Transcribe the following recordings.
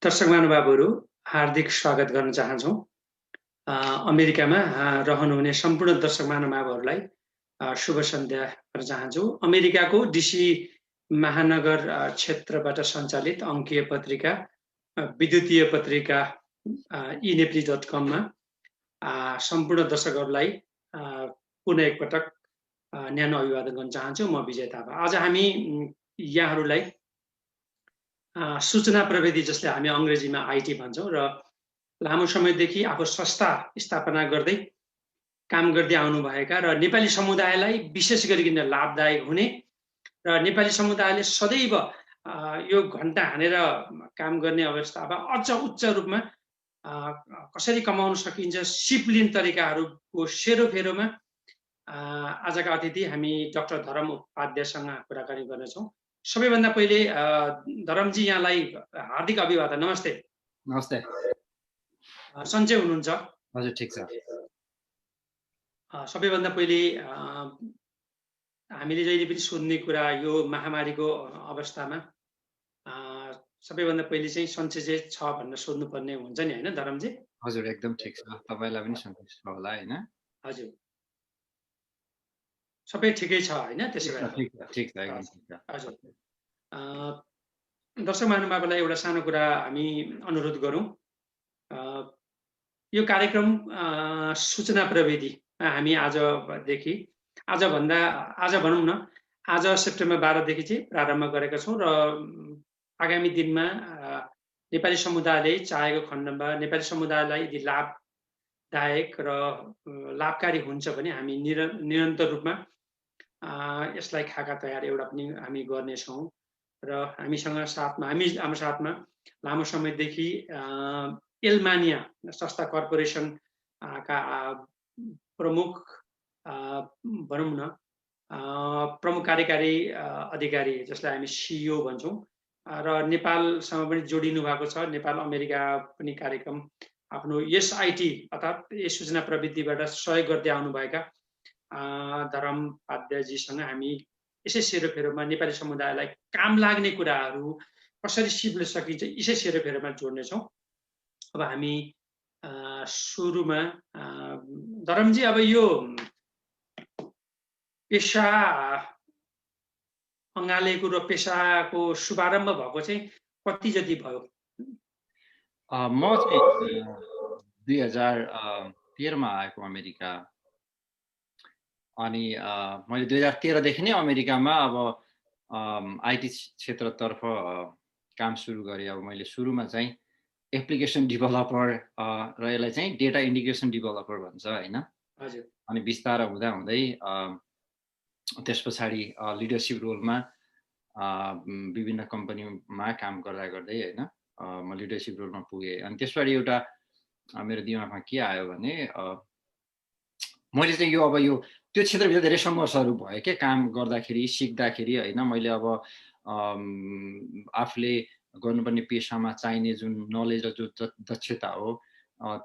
दर्शक महानुभावहरू हार्दिक स्वागत गर्न चाहन्छौँ। अमेरिकामा रहनुहुने सम्पूर्ण दर्शक महानुभावहरूलाई शुभ सन्ध्या गर्न चाहन्छु। अमेरिकाको डीसी महानगर क्षेत्रबाट सञ्चालित अङ्कीय पत्रिका विद्युतीय पत्रिका eNepali.com मा सम्पूर्ण दर्शकहरूलाई पुनः एकपटक न्यानो अभिवादन गर्न चाहन्छु। म विजय थापा। आज हामी यहाँहरूलाई सूचना प्रविधि जसले हामी अङ्ग्रेजीमा आईटी भन्छौँ र लामो समयदेखि आफू संस्था स्थापना गर्दै काम गर्दै आउनुभएका र नेपाली समुदायलाई विशेष गरिकन लाभदायक हुने र नेपाली समुदायले सदैव यो घण्टा हानेर काम गर्ने अवस्थामा अझ उच्च रूपमा कसरी कमाउन सकिन्छ सिप लिन तरिकाहरूको सेरोफेरोमा आजका अतिथि हामी डाक्टर धरम उपाध्यायसँग कुराकानी गर्नेछौँ। सबैभन्दा पहिले धरमजी यहाँलाई हार्दिक अभिवादन। नमस्ते। नमस्ते। सन्चै हुनुहुन्छ? हजुर ठिक छ। सबैभन्दा पहिले हामीले जहिले पनि सोध्ने कुरा यो महामारीको अवस्थामा सबैभन्दा पहिले चाहिँ सन्चै चाहिँ छ भनेर सोध्नुपर्ने हुन्छ नि, हैन धरमजी? हजुर एकदम ठिक छ। तपाईलाई पनि सन्चै छ होला हैन? हजुर सबै ठिकै छ हैन? त्यसो भए ठिक छ एकदम ठिक छ। हजुर दर्शक महानुभावलाई एउटा सानो कुरा हामी अनुरोध गरौँ। यो कार्यक्रम सूचना प्रविधि हामी आज भनौँ न आज सेप्टेम्बर 12 देखि चाहिँ प्रारम्भ गरेका छौँ र आगामी दिनमा नेपाली समुदायले चाहेको खण्डमा नेपाली समुदायलाई यदि लाभदायक र लाभकारी हुन्छ भने हामी निरन्तर रूपमा यसलाई खाका तयार एउटा पनि हामी गर्नेछौँ र हाम्रो साथमा लामो समयदेखि एलमानिया संस्था कर्पोरेसन का प्रमुख भनौँ न प्रमुख कार्यकारी अधिकारी जसलाई हामी सिइओ भन्छौँ र नेपालसँग पनि जोडिनु भएको छ। नेपाल अमेरिका पनि कार्यक्रम आफ्नो यस आईटी अर्थात् यस सूचना प्रविधिबाट सहयोग गर्दै आउनुभएका धरम उपाध्यायजीसँग हामी यसै सेरोफेरोमा नेपाली समुदायलाई काम लाग्ने कुराहरू कसरी सिप्न सकिन्छ यसै सेरोफेरोमा जोड्नेछौँ। अब हामी सुरुमा धरमजी अब यो पेसा अँगालेको र पेसाको शुभारम्भ भएको चाहिँ कति जति भयो? म चाहिँ 2013 मा आएको अमेरिका, अनि मैले 2013 देखि नै अमेरिकामा अब आईटी क्षेत्रतर्फ काम सुरु गरेँ। अब मैले सुरुमा चाहिँ एप्लिकेसन डेभलपर र यसलाई चाहिँ डेटा इन्टिग्रेसन डेभलपर भन्छ हैन? हजुर। अनि बिस्तारै हुँदै त्यस पछाडि लिडरशिप रोलमा विभिन्न कम्पनीमा काम गर्दै हैन म लिडरशिप रोलमा पुगेँ। अनि त्यसपछि एउटा मेरो दिमागमा के आयो भने मैले चाहिँ यो त्यो क्षेत्रभित्र धेरै सङ्घर्षहरू भयो के काम गर्दाखेरि सिक्दाखेरि हैन। मैले अब आफूले गर्नुपर्ने पेसामा चाहिने जुन नलेज र जो दक्षता हो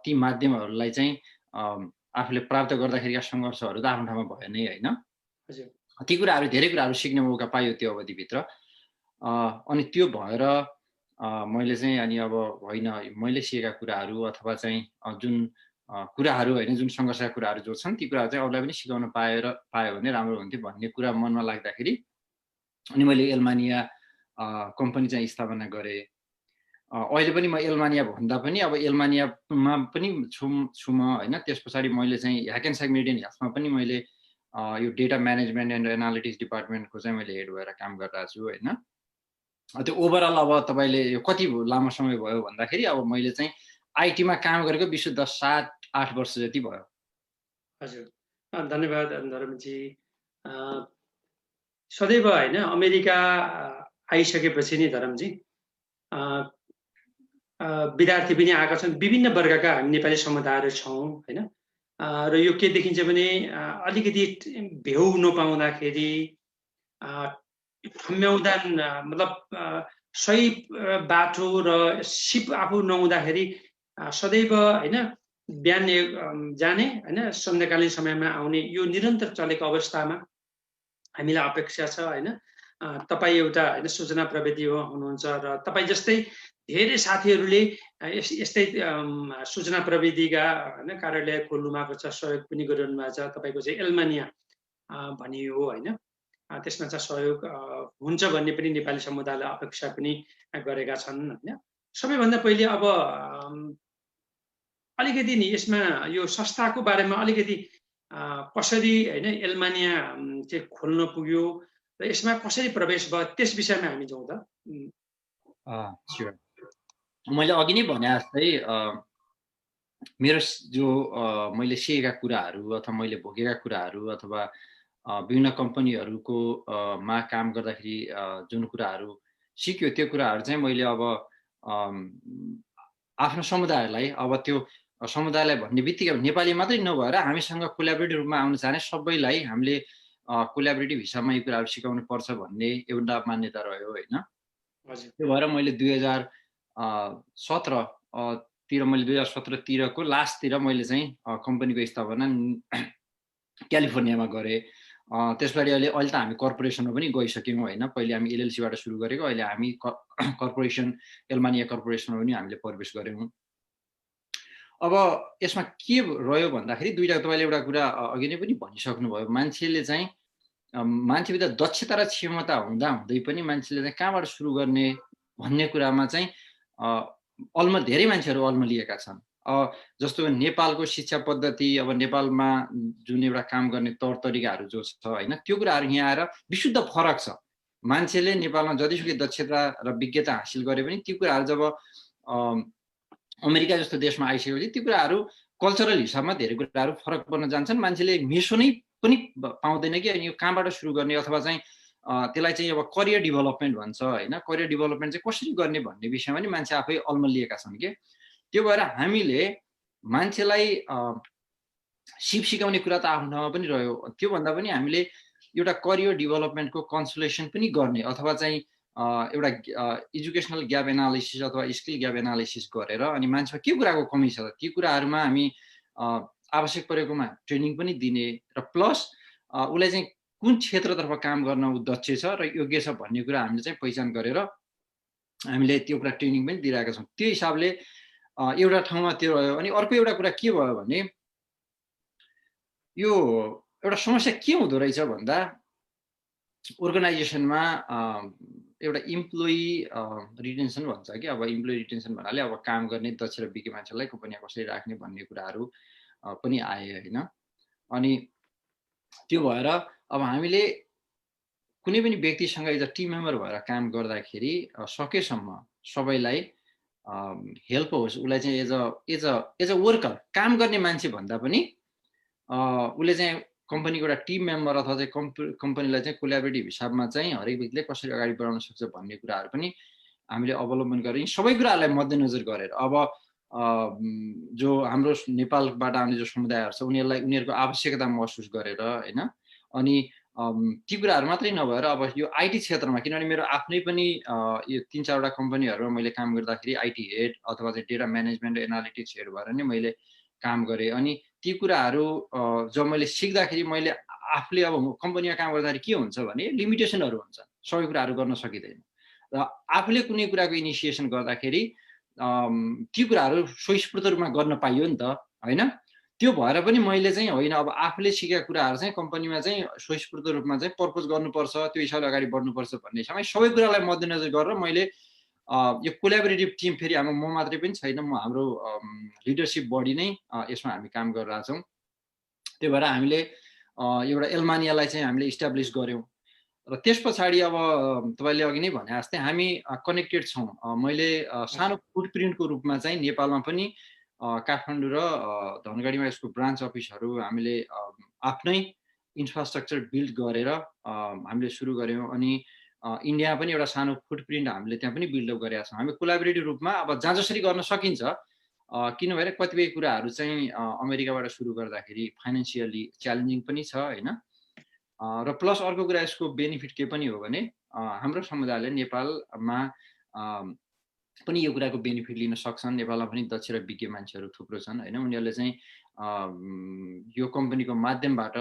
ती माध्यमहरूलाई चाहिँ आफूले प्राप्त गर्दाखेरिका सङ्घर्षहरू त आफ्नो ठाउँमा भयो नै हैन। ती कुराहरू धेरै कुराहरू सिक्ने मौका पायो त्यो अवधिभित्र। अनि त्यो भएर मैले चाहिँ अनि अब होइन मैले सिकेका कुराहरू अथवा चाहिँ जुन कुराहरू होइन जुन सङ्घर्षका कुराहरू जो छन् ती कुराहरू चाहिँ अरूलाई पनि सिकाउन पायो भने राम्रो हुन्थ्यो भन्ने कुरा मनमा लाग्दाखेरि अनि मैले एलमानिया कम्पनी चाहिँ स्थापना गरेँ। अहिले पनि म एलमानिया भन्दा पनि अब एलमानियामा पनि छु म हैन। त्यस पछाडि मैले चाहिँ ह्याकेन्साक मेडियन हेल्थमा पनि मैले यो डेटा म्यानेजमेन्ट एन्ड एनालिटिक्स डिपार्टमेन्टको चाहिँ मैले हेड भएर काम गरिरहेको छु हैन। त्यो ओभरअल अब तपाईँले यो कति लामो समय भयो भन्दाखेरि अब मैले चाहिँ आईटीमा काम गरेको विशुद्ध 7-8 वर्ष जति भयो। हजुर धन्यवाद धरमजी। सदैव हैन अमेरिका आइसकेपछि नि धरमजी विद्यार्थी पनि आएका छन्, विभिन्न वर्गका हामी नेपाली समुदायहरू छौँ हैन। र यो के देखिन्छ भने अलिकति भ्यू नपाउँदाखेरि ठम्ब्याउँदा मतलब सही बाटो र सिप आफू नहुँदाखेरि सदैव हैन बिहान जाने हैन सन्ध्याकालीन समयमा आउने यो निरन्तर चलेको अवस्थामा हामीलाई अपेक्षा छ हैन। तपाई एउटा हैन सूचना प्रविधि हुनुहुन्छ र तपाई जस्तै धेरै साथीहरूले यस्तै सूचना प्रविधिका होइन कार्यालय खोल्नुमाको छ, सहयोग पनि गरिरहनु भएको छ। तपाईँको चाहिँ एल्मानिया भनियो होइन, त्यसमा चाहिँ सहयोग हुन्छ भन्ने पनि नेपाली समुदायलाई अपेक्षा पनि गरेका छन् होइन। सबैभन्दा पहिले अब अलिकति नि यसमा यो संस्थाको बारेमा अलिकति कसरी होइन एल्मानिया चाहिँ खोल्न पुग्यो र यसमा कसरी प्रवेश भयो त्यस विषयमा हामी जाउँ त। स्योर, मैले अघि नै भने जस्तै मेरो जो मैले सिकेका कुराहरू अथवा मैले भोगेका कुराहरू अथवा विभिन्न कम्पनीहरूको मा काम गर्दाखेरि जुन कुराहरू सिक्यो त्यो कुराहरू चाहिँ मैले अब आफ्नो समुदायलाई, अब त्यो समुदायलाई भन्ने बित्तिकै नेपाली मात्रै नभएर हामीसँग कोल्याबोरेटिभ रूपमा आउन चाहने सबैलाई हामीले कोल्याबोरेटिभ हिसाबमा यो कुराहरू सिकाउनु पर्छ भन्ने एउटा मान्यता रह्यो होइन। त्यो भएर मैले 2017 तिर मैले 2017 तिरको लास्टतिर मैले चाहिँ कम्पनीको स्थापना क्यालिफोर्नियामा गरेँ। त्यसपछि अहिले त हामी कर्पोरेसनमा पनि गइसक्यौँ होइन। पहिले हामी एलएलसीबाट सुरु गरेको, अहिले हामी कर्पोरेसन एल्मानिया कर्पोरेसनमा पनि हामीले प्रवेश गऱ्यौँ। अब यसमा के रह्यो भन्दाखेरि दुईटा, तपाईँले एउटा कुरा अघि नै पनि भनिसक्नुभयो, मान्छेले चाहिँ मान्छेभित्र दक्षता र क्षमता हुँदा हुँदै पनि मान्छेले चाहिँ कहाँबाट सुरु गर्ने भन्ने कुरामा चाहिँ धेरै मान्छेहरू अल्मलिएका छन्। जस्तो नेपालको शिक्षा पद्धति, अब नेपालमा जुन एउटा काम गर्ने तौर तरिकाहरू जो छ होइन, त्यो कुराहरू यहाँ आएर विशुद्ध फरक छ। मान्छेले नेपालमा जतिसुकै दक्षता र विज्ञता हासिल गरे पनि त्यो कुराहरू जब अमेरिका जस्तो देशमा आइसकेपछि त्यो कुराहरू कल्चरल हिसाबमा धेरै कुराहरू फरक पर्न जान्छन्। मान्छेले मेसो नै पनि पाउँदैन कि यो कहाँबाट सुरु गर्ने, अथवा चाहिँ त्यसलाई चाहिँ अब करियर डेभलपमेन्ट भन्छ होइन, करियर डेभलपमेन्ट चाहिँ कसरी गर्ने भन्ने विषयमा नि मान्छे आफै अल्मलिएका छन् कि। त्यो भएर हामीले मान्छेलाई सिप सिकाउने कुरा त आफ्नो ठाउँमा पनि रह्यो, त्योभन्दा पनि हामीले एउटा करियर डेभलपमेन्टको कन्सल्टेसन पनि गर्ने अथवा चाहिँ एउटा एजुकेसनल ग्याप एनालिसिस अथवा स्किल ग्याप एनालिसिस गरेर अनि मान्छेमा के कुराको कमी छ ती कुराहरूमा हामी आवश्यक परेकोमा ट्रेनिङ पनि दिने र प्लस उसलाई चाहिँ कुन क्षेत्रतर्फ काम गर्न उ दक्ष छ र योग्य छ भन्ने कुरा हामीले चाहिँ पहिचान गरेर हामीले त्यो कुरा ट्रेनिङ पनि दिइरहेका छौँ। त्यो हिसाबले एउटा ठाउँमा त्यो रह्यो। अनि अर्को एउटा कुरा के भयो भने यो एउटा समस्या के हुँदो रहेछ भन्दा अर्गनाइजेसनमा एउटा इम्प्लोइ रिटेन्सन भन्छ कि, अब इम्प्लोइ रिटेन्सन भन्नाले अब काम गर्ने दक्ष र विज्ञ मान्छेलाई कम्पनीमा कसरी राख्ने भन्ने कुराहरू पनि आए होइन। अनि त्यो भएर अब हामीले कुनै पनि व्यक्तिसँग एज अ टिम मेम्बर भएर काम गर्दाखेरि सकेसम्म सबैलाई हेल्प होस्, उसलाई चाहिँ एज अ वर्कर काम गर्ने मान्छे भन्दा पनि उसले चाहिँ कम्पनीको एउटा टिम मेम्बर अथवा चाहिँ कम्पनीलाई चाहिँ कोल्याबोरेटिभ हिसाबमा चाहिँ हरेक व्यक्तिले कसरी अगाडि बढाउन सक्छ भन्ने कुराहरू पनि हामीले अवलम्बन गरेर सबै कुराहरूलाई मध्यनजर गरेर अब जो हाम्रो नेपालबाट आउने जो समुदायहरू छ उनीहरूको आवश्यकता महसुस गरेर होइन। अनि ती कुराहरू मात्रै नभएर अब यो आइटी क्षेत्रमा, किनभने मेरो आफ्नै पनि यो 3-4वटा कम्पनीहरूमा मैले काम गर्दाखेरि आइटी हेड अथवा चाहिँ डेटा म्यानेजमेन्ट एनालिटिक्स हेड भएर नै मैले काम गरेँ। अनि ती कुराहरू जब मैले सिक्दाखेरि मैले आफूले अब कम्पनीमा काम गर्दाखेरि के हुन्छ भने लिमिटेसनहरू हुन्छ, सबै कुराहरू गर्न सकिँदैन र आफूले कुनै कुराको इनिसिएसन गर्दाखेरि ती कुराहरू स्वस्फूर्त रूपमा गर्न पाइयो नि त होइन। त्यो भएर पनि मैले चाहिँ होइन अब आफूले सिकेका कुराहरू चाहिँ कम्पनीमा चाहिँ स्वस्फूर्त रूपमा चाहिँ पर्पोज गर्नुपर्छ, त्यो हिसाबले अगाडि बढ्नुपर्छ भन्ने हिसाबमा सबै कुरालाई मध्यनजर गरेर मैले यो कोल्याबोरेटिभ टिम फेरि हाम्रो म मात्रै पनि छैन, म हाम्रो लिडरसिप बडी नै यसमा हामी काम गरिरहेका छौँ। त्यो भएर हामीले एउटा एल्मानियालाई चाहिँ हामीले इस्टाब्लिस गऱ्यौँ र त्यस पछाडि अब तपाईँले अघि नै भने जस्तै हामी कनेक्टेड छौँ। मैले सानो फुटप्रिन्टको रूपमा चाहिँ नेपालमा पनि काठमाडौँ र धनगढीमा यसको ब्रान्च अफिसहरू हामीले आफ्नै इन्फ्रास्ट्रक्चर बिल्ड गरेर हामीले सुरु गऱ्यौँ। अनि इन्डियामा पनि एउटा सानो फुटप्रिन्ट हामीले त्यहाँ पनि बिल्डअप गरेका छौँ। हामी कोल्याबोरेटिभ रूपमा अब जहाँ जसरी गर्न सकिन्छ, किनभने कतिपय कुराहरू चाहिँ अमेरिकाबाट सुरु गर्दाखेरि फाइनेन्सियली च्यालेन्जिङ पनि छ होइन। र प्लस अर्को कुरा यसको बेनिफिट के पनि हो भने हाम्रो समुदायले नेपालमा पनि यो कुराको बेनिफिट लिन सक्छन्। नेपालमा पनि दक्ष र विज्ञ मान्छेहरू थुप्रो छन् होइन। उनीहरूले चाहिँ यो कम्पनीको माध्यमबाट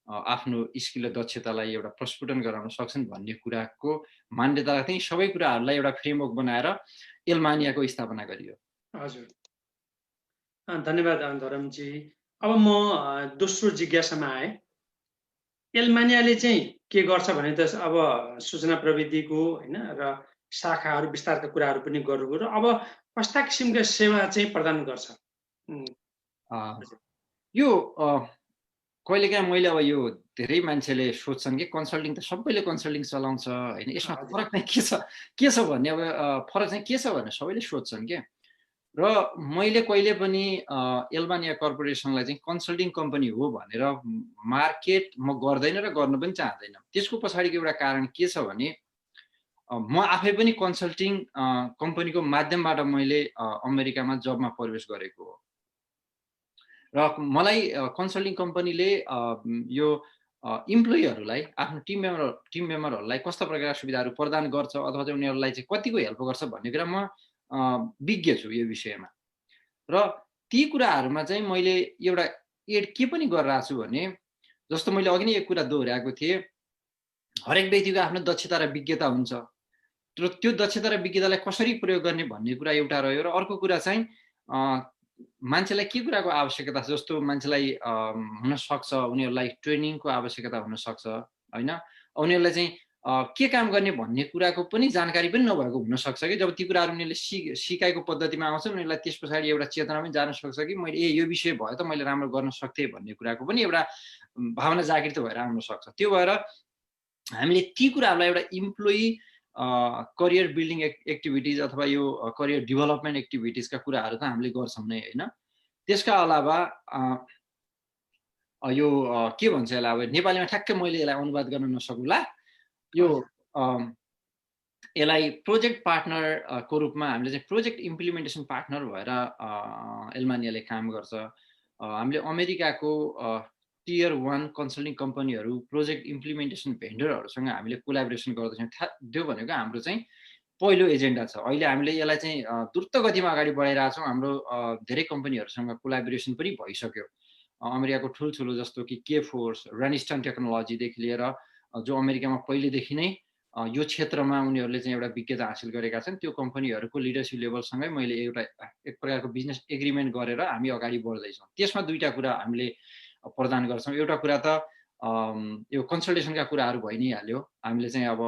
आफ्नो स्किल र दक्षतालाई एउटा प्रस्फुटन गराउन सक्छन् भन्ने कुराको मान्यता चाहिँ सबै कुराहरूलाई एउटा फ्रेमवर्क बनाएर एलमानियाको स्थापना गरियो। हजुर, धन्यवाद धरमजी। अब म दोस्रो जिज्ञासामा आएँ। एलमानियाले चाहिँ के गर्छ भने त अब सूचना प्रविधिको होइन र शाखाहरू विस्तारका कुराहरू पनि गर्नुभयो र अब कस्ता किसिमका सेवा चाहिँ प्रदान गर्छ? यो कहिलेकाहीँ मैले अब यो धेरै मान्छेले सोध्छन् कि कन्सल्टिङ त सबैले कन्सल्टिङ चलाउँछ होइन, यसमा फरक चाहिँ के छ भन्ने अब फरक चाहिँ के छ भनेर सबैले सोध्छन् क्या। र मैले कहिले पनि एल्बानिया कर्पोरेसनलाई चाहिँ कन्सल्टिङ कम्पनी हो भनेर मार्केट म गर्दैन र गर्न पनि चाहँदैन। त्यसको पछाडिको एउटा कारण के छ भने म आफै पनि कन्सल्टिङ कम्पनीको माध्यमबाट मैले अमेरिकामा जबमा प्रवेश गरेको हो र मलाई कन्सल्टिङ कम्पनीले यो इम्प्लोइहरूलाई आफ्नो टिम मेम्बरहरूलाई कस्ता प्रकारका सुविधाहरू प्रदान गर्छ अथवा चाहिँ उनीहरूलाई चाहिँ कतिको हेल्प गर्छ भन्ने कुरा म विज्ञ छु यो विषयमा। र ती कुराहरूमा चाहिँ मैले एउटा एड के पनि गरिरहेको छु भने जस्तो मैले अघि नै एक कुरा दोहोऱ्याएको थिएँ, हरेक व्यक्तिको आफ्नो दक्षता र विज्ञता हुन्छ र त्यो दक्षता र विज्ञतालाई कसरी प्रयोग गर्ने भन्ने कुरा एउटा रह्यो। र अर्को कुरा चाहिँ मान्छेलाई के कुराको आवश्यकता छ, जस्तो मान्छेलाई हुन सक्छ उनीहरूलाई ट्रेनिङको आवश्यकता हुन सक्छ होइन, उनीहरूलाई चाहिँ के काम गर्ने भन्ने कुराको पनि जानकारी पनि नभएको हुनसक्छ कि जब ती कुराहरू उनीहरूले सिकाइको पद्धतिमा आउँछ उनीहरूलाई त्यस पछाडि एउटा चेतना पनि जान सक्छ कि मैले यो विषय भयो त मैले राम्रो गर्न सक्थेँ भन्ने कुराको पनि एउटा भावना जागृत भएर आउन सक्छ। त्यो भएर हामीले ती कुराहरूलाई एउटा इम्प्लोइ करियर बिल्डिङ एक्टिभिटिज अथवा यो करियर डेभलपमेन्ट एक्टिभिटिजका कुराहरू त हामीले गर्छौँ नै होइन। त्यसका अलावा यो के भन्छ यसलाई, अब नेपालीमा ठ्याक्कै मैले यसलाई अनुवाद गर्न नसकुला, यो यसलाई प्रोजेक्ट पार्टनरको रूपमा हामीले चाहिँ प्रोजेक्ट इम्प्लिमेन्टेसन पार्टनर भएर एल्मानियाले काम गर्छ। हामीले अमेरिकाको टियर 1 कन्सल्टिङ कम्पनीहरू प्रोजेक्ट इम्प्लिमेन्टेसन भेन्डरहरूसँग हामीले कोलाबोरेसन गर्दैछौँ। त्यो भनेको हाम्रो चाहिँ पहिलो एजेन्डा छ। अहिले हामीले यसलाई चाहिँ द्रुत गतिमा अगाडि बढाइरहेछौँ। हाम्रो धेरै कम्पनीहरूसँग कोलाबोरेसन पनि भइसक्यो। अमेरिकाको ठुल्ठुलो जस्तो कि के फोर्स, रेनिस्टन टेक्नोलोजीदेखि लिएर जो अमेरिकामा पहिलेदेखि नै यो क्षेत्रमा उनीहरूले चाहिँ एउटा विज्ञता हासिल गरेका छन्, त्यो कम्पनीहरूको लिडरसिप लेभलसँगै मैले एक प्रकारको बिजनेस एग्रिमेन्ट गरेर हामी अगाडि बढ्दैछौँ। त्यसमा दुईवटा कुरा हामीले प्रदान गर्छौँ। एउटा कुरा त यो कन्सल्टेसनका कुराहरू भइ नै हाल्यो, हामीले चाहिँ अब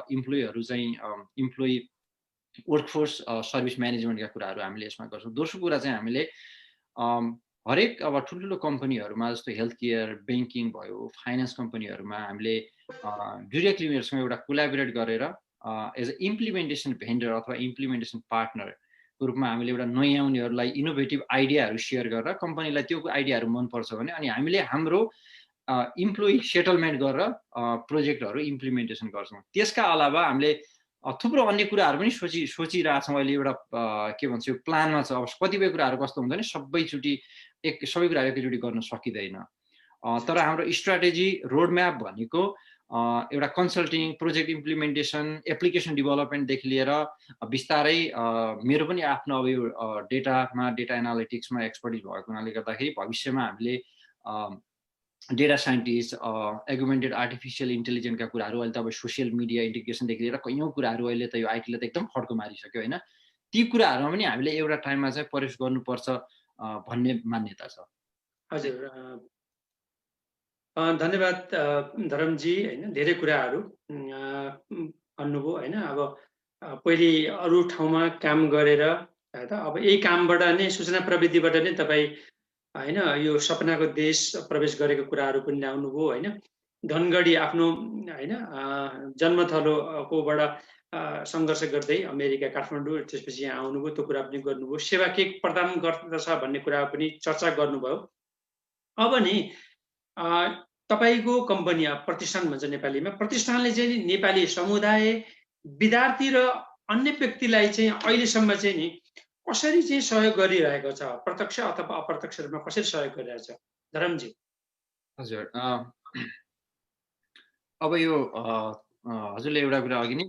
इम्प्लोइहरू चाहिँ इम्प्लोइ वर्कफोर्स सर्भिस म्यानेजमेन्टका कुराहरू हामीले यसमा गर्छौँ। दोस्रो कुरा चाहिँ हामीले हरेक अब ठुल्ठुलो कम्पनीहरूमा जस्तो हेल्थ केयर, ब्याङ्किङ भयो, फाइनेन्स कम्पनीहरूमा हामीले डिरेक्टली उनीहरूसँग एउटा कोलाबोरेट गरेर एज अ इम्प्लिमेन्टेसन भेन्डर अथवा इम्प्लिमेन्टेसन पार्टनरको रूपमा हामीले एउटा नयाँ उनीहरूलाई इनोभेटिभ आइडियाहरू सेयर गरेर कम्पनीलाई त्यो आइडियाहरू मनपर्छ भने अनि हामीले हाम्रो इम्प्लोइ सेटलमेन्ट गरेर प्रोजेक्टहरू इम्प्लिमेन्टेसन गर्छौँ। त्यसका अलावा हामीले थुप्रो अन्य कुराहरू पनि सोचिरहेछौँ। अहिले एउटा के भन्छ यो प्लानमा छ। अब कतिपय कुराहरू कस्तो हुन्छ भने सबै कुराहरू एकैचोटि गर्न सकिँदैन। तर हाम्रो स्ट्राटेजी रोडम्याप भनेको एउटा कन्सल्टिङ, प्रोजेक्ट इम्प्लिमेन्टेसन, एप्लिकेसन डेभलपमेन्टदेखि लिएर बिस्तारै मेरो पनि आफ्नो अब यो डेटा एनालिटिक्समा एक्सपर्टिज भएको हुनाले गर्दाखेरि भविष्यमा हामीले डेटा साइन्टिस्ट, एगुमेन्टेड आर्टिफिसियल इन्टेलिजेन्सका कुराहरू, अहिले त अब सोसियल मिडिया इन्टिग्रेसनदेखि लिएर कैयौँ कुराहरू अहिले त यो आइटीले त एकदम फड्को मारिसक्यो होइन। ती कुराहरूमा पनि हामीले एउटा टाइममा चाहिँ प्रवेश गर्नुपर्छ भन्ने मान्यता छ। हजुर, धन्यवाद धरमजी होइन, धेरै कुराहरू भन्नुभयो होइन। अब पहिले अरू ठाउँमा काम गरेर अब यही कामबाट नै सूचना प्रविधिबाट नै तपाईँ होइन यो सपनाको देश प्रवेश गरेको कुराहरू पनि ल्याउनुभयो होइन। धनगढी आफ्नो होइन जन्मथलोकोबाट सङ्घर्ष गर्दै अमेरिका काठमाडौँ त्यसपछि यहाँ आउनुभयो, त्यो कुरा पनि गर्नुभयो। सेवा के प्रदान गर्दछ भन्ने कुरा पनि चर्चा गर्नुभयो। अब नि तपाईँको कम्पनी प्रतिष्ठान भन्छ नेपालीमा, प्रतिष्ठानले चाहिँ नेपाली समुदाय, विद्यार्थी र अन्य व्यक्तिलाई चाहिँ अहिलेसम्म चाहिँ नि कसरी चाहिँ सहयोग गरिरहेको छ, प्रत्यक्ष अथवा अप्रत्यक्ष रूपमा कसरी सहयोग गरिरहेछ धरमजी? हजुर, अब यो हजुरले एउटा कुरा अघि नै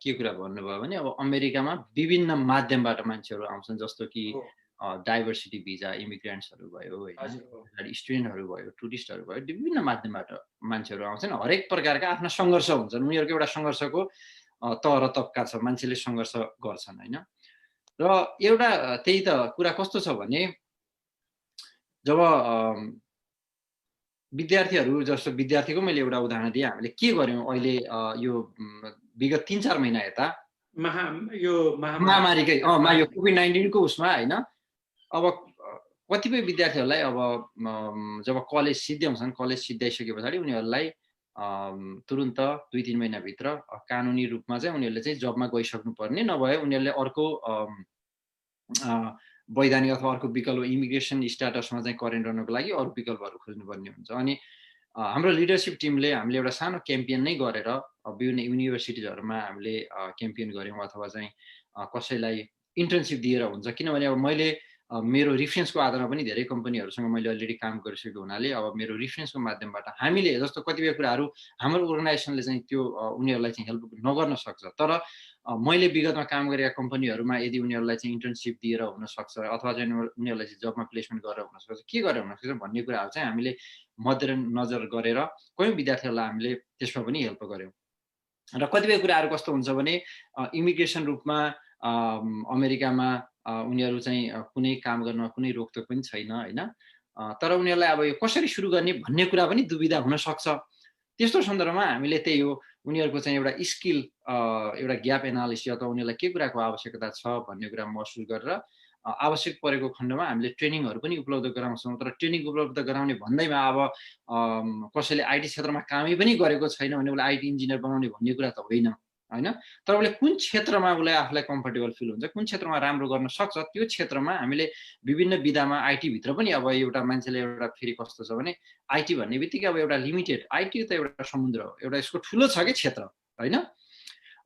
के कुरा भन्नुभयो भने अब अमेरिकामा विभिन्न माध्यमबाट मान्छेहरू आउँछन्, जस्तो कि डाइभर्सिटी भिजा, इमिग्रेन्ट्सहरू भयो होइन, स्टुडेन्टहरू भयो, टुरिस्टहरू भयो, विभिन्न माध्यमबाट मान्छेहरू आउँछन्। हरेक प्रकारका आफ्ना सङ्घर्ष हुन्छन्, उनीहरूको एउटा सङ्घर्षको तह र तबका छ, मान्छेले सङ्घर्ष गर्छन् होइन। र एउटा त्यही त कुरा कस्तो छ भने जब विद्यार्थीहरू जस्तो विद्यार्थीको मैले एउटा उदाहरण दिएँ, हामीले के गर्यौँ अहिले यो विगत 3-4 महिना यता महामारीकै यो कोभिड-19 को उसमा होइन, अब कतिपय विद्यार्थीहरूलाई अब जब कलेज सिद्ध्याउँछन्, कलेज सिद्ध्याइसके पछाडि उनीहरूलाई तुरुन्त 2-3 महिनाभित्र कानुनी रूपमा चाहिँ उनीहरूले चाहिँ जबमा गइसक्नु पर्ने, नभए उनीहरूले अर्को वैधानिक अथवा अर्को विकल्प इमिग्रेसन स्ट्याटसमा चाहिँ करेन्ट गर्नको लागि अरू विकल्पहरू खोज्नुपर्ने हुन्छ। अनि हाम्रो लिडरसिप टिमले हामीले एउटा सानो क्याम्पेन नै गरेर विभिन्न युनिभर्सिटिजहरूमा हामीले क्याम्पेन गऱ्यौँ, अथवा चाहिँ कसैलाई इन्टर्नसिप दिएर हुन्छ। किनभने अब मैले मेरो रिफरेन्सको आधारमा पनि धेरै कम्पनीहरूसँग मैले अलरेडी काम गरिसकेको हुनाले अब मेरो रिफरेन्सको माध्यमबाट हामीले जस्तो कतिपय कुराहरू हाम्रो अर्गनाइजेसनले चाहिँ त्यो उनीहरूलाई चाहिँ हेल्प नगर्न सक्छ, तर मैले विगतमा काम गरेका कम्पनीहरूमा यदि उनीहरूलाई चाहिँ इन्टर्नसिप दिएर हुनसक्छ अथवा चाहिँ उनीहरूलाई चाहिँ जबमा प्लेसमेन्ट गरेर हुनसक्छ, के गरेर हुनसक्छ भन्ने कुराहरू चाहिँ हामीले मध्यनजर गरेर कयौँ विद्यार्थीहरूलाई हामीले त्यसमा पनि हेल्प गऱ्यौँ। र कतिपय कुराहरू कस्तो हुन्छ भने इमिग्रेसन रूपमा अमेरिकामा उनीहरू चाहिँ कुनै काम गर्नमा कुनै रोकटोक पनि छैन होइन, तर उनीहरूलाई अब यो कसरी सुरु गर्ने भन्ने कुरा पनि दुविधा हुनसक्छ। त्यस्तो सन्दर्भमा हामीले त्यही हो उनीहरूको चाहिँ एउटा स्किल एउटा ग्याप एनालिसिस अथवा उनीहरूलाई के कुराको आवश्यकता छ भन्ने कुरा महसुस गरेर आवश्यक परेको खण्डमा हामीले ट्रेनिङहरू पनि उपलब्ध गराउँछौँ। तर ट्रेनिङ उपलब्ध गराउने भन्दैमा अब कसैले आइटी क्षेत्रमा कामै पनि गरेको छैन भने उसलाई आइटी इन्जिनियर बनाउने भन्ने कुरा त होइन होइन, तर उसले कुन क्षेत्रमा उसलाई आफूलाई कम्फर्टेबल फिल हुन्छ, कुन क्षेत्रमा राम्रो गर्न सक्छ, त्यो क्षेत्रमा हामीले विभिन्न विधामा आइटीभित्र पनि अब एउटा मान्छेले एउटा फेरि कस्तो छ भने आइटी भन्ने बित्तिकै अब एउटा लिमिटेड, आइटी त एउटा समुद्र हो, एउटा यसको ठुलो छ कि क्षेत्र होइन।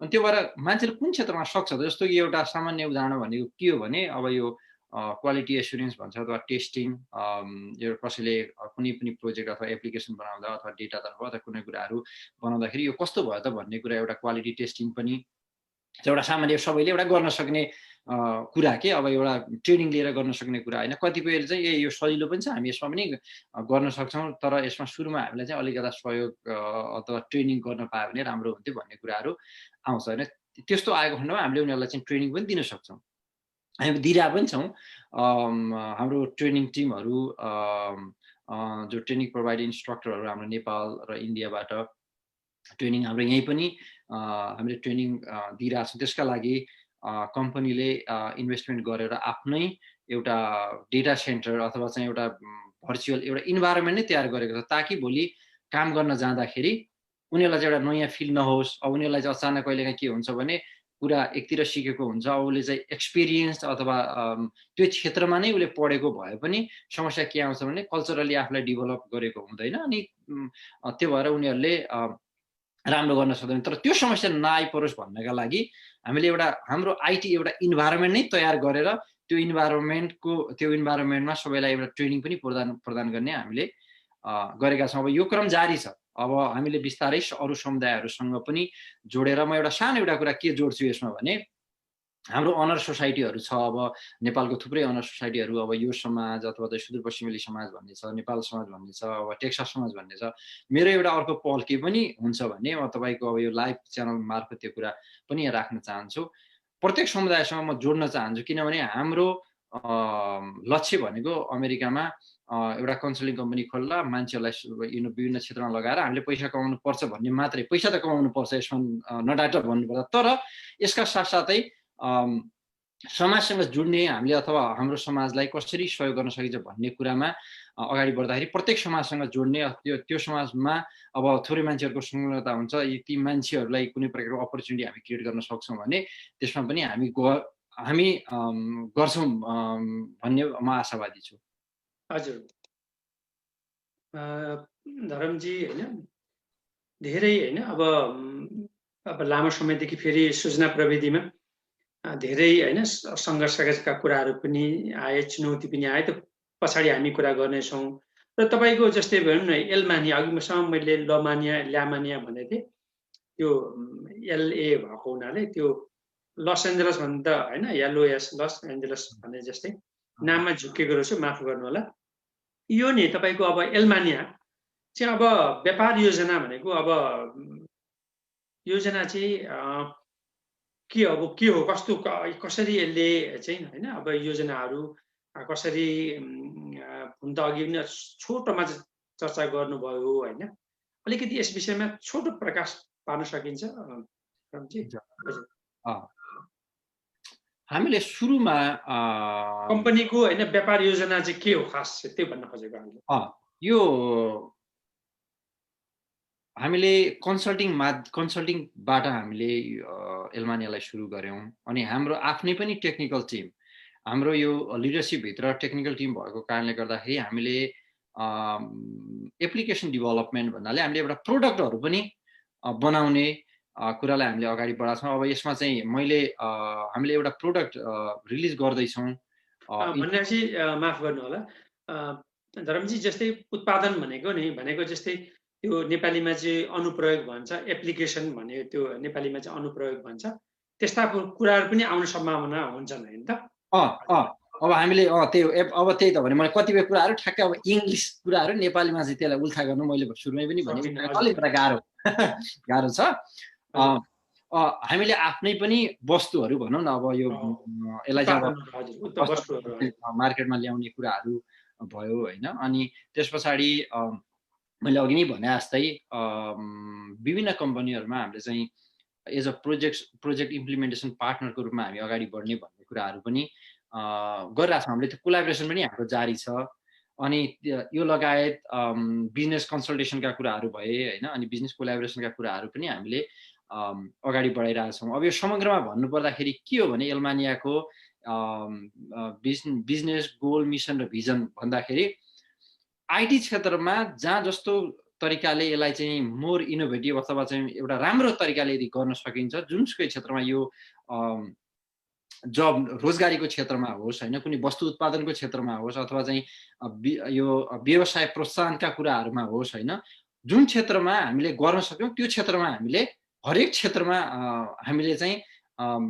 अनि त्यो भएर मान्छेले कुन क्षेत्रमा सक्छ त, जस्तो कि एउटा सामान्य उदाहरण भनेको के हो भने अब यो क्वालिटी एस्युरेन्स भन्छ अथवा टेस्टिङ, यो कसैले कुनै पनि प्रोजेक्ट अथवा एप्लिकेसन बनाउँदा अथवा डेटातर्फ अथवा कुनै कुराहरू बनाउँदाखेरि यो कस्तो भयो त भन्ने कुरा एउटा क्वालिटी टेस्टिङ पनि एउटा सामान्य सबैले एउटा गर्न सक्ने कुरा के, अब एउटा ट्रेनिङ लिएर गर्न सक्ने कुरा होइन। कतिपयले चाहिँ यो सजिलो पनि छ, हामी यसमा पनि गर्न सक्छौँ, तर यसमा सुरुमा हामीलाई चाहिँ अलिकता सहयोग अथवा ट्रेनिङ गर्न पायो भने राम्रो हुन्थ्यो भन्ने कुराहरू आउँछ होइन। त्यस्तो आएको खण्डमा हामीले उनीहरूलाई चाहिँ ट्रेनिङ पनि दिन सक्छौँ, हामी दिइरहेको पनि छौँ। हाम्रो ट्रेनिङ टिमहरू जो ट्रेनिङ प्रोभाइड इन्स्ट्रक्टरहरू हाम्रो नेपाल र इन्डियाबाट ट्रेनिङ हाम्रो यहीँ पनि हामीले ट्रेनिङ दिइरहेको छौँ। त्यसका लागि कम्पनीले इन्भेस्टमेन्ट गरेर आफ्नै एउटा डेटा सेन्टर अथवा चाहिँ एउटा भर्चुअल एउटा इन्भाइरोमेन्ट नै तयार गरेको छ, ताकि भोलि काम गर्न जाँदाखेरि उनीहरूलाई चाहिँ एउटा नयाँ फिल नहोस्। अब उनीहरूलाई चाहिँ अचानक कहिलेकाहीँ के हुन्छ भने कुरा एकतिर सिकेको हुन्छ, अब उसले चाहिँ एक्सपिरियन्स अथवा त्यो क्षेत्रमा नै उसले पढेको भए पनि समस्या के आउँछ भने कल्चरली आफूलाई डेभलप गरेको हुँदैन, अनि त्यो भएर उनीहरूले राम्रो गर्न सक्दैन। तर त्यो समस्या नआइपरोस् भन्नका लागि हामीले एउटा हाम्रो आइटी एउटा इन्भाइरोमेन्ट नै तयार गरेर त्यो इन्भाइरोमेन्टमा सबैलाई एउटा ट्रेनिङ पनि प्रदान गर्ने हामीले गरेका छौँ। अब यो क्रम जारी छ, अब हामीले बिस्तारै अरू समुदायहरूसँग पनि जोडेर म एउटा सानो एउटा कुरा के जोड्छु यसमा भने हाम्रो अनर सोसाइटीहरू छ। अब नेपालको थुप्रै अनर सोसाइटीहरू, अब यो समाज अथवा त सुदूरपश्चिमेली समाज भन्ने छ, नेपाल समाज भन्ने छ, अब टेक्सास समाज भन्ने छ। मेरो एउटा अर्को पहल के पनि हुन्छ भने म तपाईँको अब यो लाइभ च्यानल मार्फत त्यो कुरा पनि यहाँ राख्न चाहन्छु। प्रत्येक समुदायसँग म जोड्न चाहन्छु, किनभने हाम्रो लक्ष्य भनेको अमेरिकामा एउटा कन्सल्टिङ कम्पनी खोल्दा मान्छेहरूलाई विभिन्न क्षेत्रमा लगाएर हामीले पैसा कमाउनु पर्छ भन्ने मात्रै, पैसा त कमाउनु पर्छ यसमा नडाट भन्नुपर्छ, तर यसका साथसाथै समाजसँग जुड्ने हामीले अथवा हाम्रो समाजलाई कसरी सहयोग गर्न सकिन्छ भन्ने कुरामा अगाडि बढ्दाखेरि प्रत्येक समाजसँग जोड्ने, त्यो समाजमा अब थोरै मान्छेहरूको संलग्नता हुन्छ, ती मान्छेहरूलाई कुनै प्रकारको अपर्च्युनिटी हामी क्रिएट गर्न सक्छौँ भने त्यसमा पनि हामी गर्छौँ भन्ने म आशावादी छु। हजुर धरमजी होइन, धेरै होइन अब लामो समयदेखि फेरि सूचना प्रविधिमा धेरै होइन सङ्घर्षका कुराहरू पनि आए, चुनौती पनि आए, त्यो पछाडि हामी कुरा गर्नेछौँ। र तपाईँको जस्तै भनौँ न एलमानिया, अघिसम्म मैले ल्यामानिया भनेको थिएँ, त्यो एलए भएको हुनाले त्यो लस एन्जलस भन्दा होइन, LOS लस एन्जलस भने जस्तै नाममा झुक्केको रहेछु, माफ गर्नु होला। यो नि तपाईँको अब एल्मानिया चाहिँ अब व्यापार योजना भनेको अब योजना चाहिँ के हो, कस्तो कसरी यसले चाहिँ होइन अब योजनाहरू कसरी हुन त अघि पनि छोटोमा चर्चा गर्नुभयो होइन, अलिकति यस विषयमा छोटो प्रकाश पार्न सकिन्छ? हामीले सुरुमा कम्पनीको होइन व्यापार योजना चाहिँ के हो खास, त्यो भन्न खोजेको हामीले। यो हामीले कन्सल्टिङबाट हामीले एल्मानियालाई सुरु गऱ्यौँ। अनि हाम्रो आफ्नै पनि टेक्निकल टिम, हाम्रो यो लिडरसिपभित्र टेक्निकल टिम भएको कारणले गर्दाखेरि हामीले एप्लिकेसन डेभलपमेन्ट भन्नाले हामीले एउटा प्रोडक्टहरू पनि बनाउने कुरालाई हामीले अगाडि बढाएको छौँ। अब यसमा चाहिँ हामीले एउटा प्रोडक्ट रिलिज गर्दैछौँ भनेपछि माफ गर्नु होला धरमजी, जस्तै उत्पादन भनेको जस्तै त्यो नेपालीमा चाहिँ अनुप्रयोग भन्छ, एप्लिकेसन भने त्यो नेपालीमा चाहिँ अनुप्रयोग भन्छ, त्यस्ता कुराहरू पनि आउने सम्भावना हुन्छन् हैन त? अब हामीले त्यही त भने मैले कतिपय कुराहरू ठ्याक्कै अब इङ्ग्लिस कुराहरू नेपालीमा चाहिँ त्यसलाई उल्था गर्नु मैले सुरुमै पनि भने अलिकति गाह्रो छ। हामीले आफ्नै पनि वस्तुहरू भनौँ न, अब यो यसलाई चाहिँ मार्केटमा ल्याउने कुराहरू भयो होइन। अनि त्यस पछाडि मैले अघि नै भने जस्तै विभिन्न कम्पनीहरूमा हामीले चाहिँ एज अ प्रोजेक्ट इम्प्लिमेन्टेसन पार्टनरको रूपमा हामी अगाडि बढ्ने भन्ने कुराहरू पनि गरिरहेको छौँ। हामीले त्यो कोलाबोरेसन पनि हाम्रो जारी छ। अनि यो लगायत बिजनेस कन्सल्टेसनका कुराहरू भए होइन, अनि बिजनेस कोलाबोरेसनका कुराहरू पनि हामीले अगाडि बढाइरहेका छौँ। अब यो समग्रमा भन्नुपर्दाखेरि के हो भने एल्मानियाको बिजनेस गोल, मिसन र भिजन भन्दाखेरि आइटी क्षेत्रमा जहाँ जस्तो तरिकाले यसलाई चाहिँ मोर इनोभेटिभ अथवा चाहिँ एउटा राम्रो तरिकाले यदि गर्न सकिन्छ, जुनसुकै क्षेत्रमा यो जब रोजगारीको क्षेत्रमा होस् होइन, कुनै वस्तु उत्पादनको क्षेत्रमा होस् अथवा चाहिँ यो व्यवसाय प्रोत्साहनका कुराहरूमा होस् होइन, जुन क्षेत्रमा हामीले गर्न सक्यौँ त्यो क्षेत्रमा हामीले हरेक क्षेत्रमा हामीले चाहिँ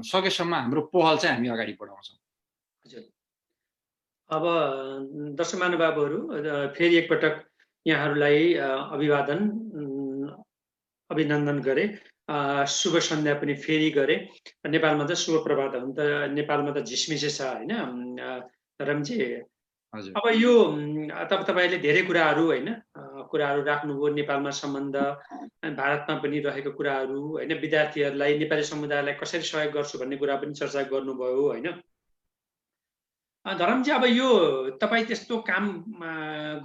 सकेसम्म हाम्रो पहल चाहिँ हामी अगाडि बढाउँछौँ। हजुर, अब दर्शक महानुभावहरू फेरि एकपटक यहाँहरूलाई अभिनन्दन गरे, शुभ सन्ध्या पनि फेरि गरे। नेपालमा त शुभ प्रभात हो नि त, नेपालमा त झिसमिसे छ होइन रमजी। अब यो तपाईँले धेरै कुराहरू होइन राख्नुभयो, नेपालमा सम्बन्ध, भारतमा पनि रहेको कुराहरू होइन, विद्यार्थीहरूलाई नेपाली समुदायलाई कसरी सहयोग गर्छु भन्ने कुरा पनि चर्चा गर्नुभयो होइन। धरमजी, अब यो तपाईँ त्यस्तो काम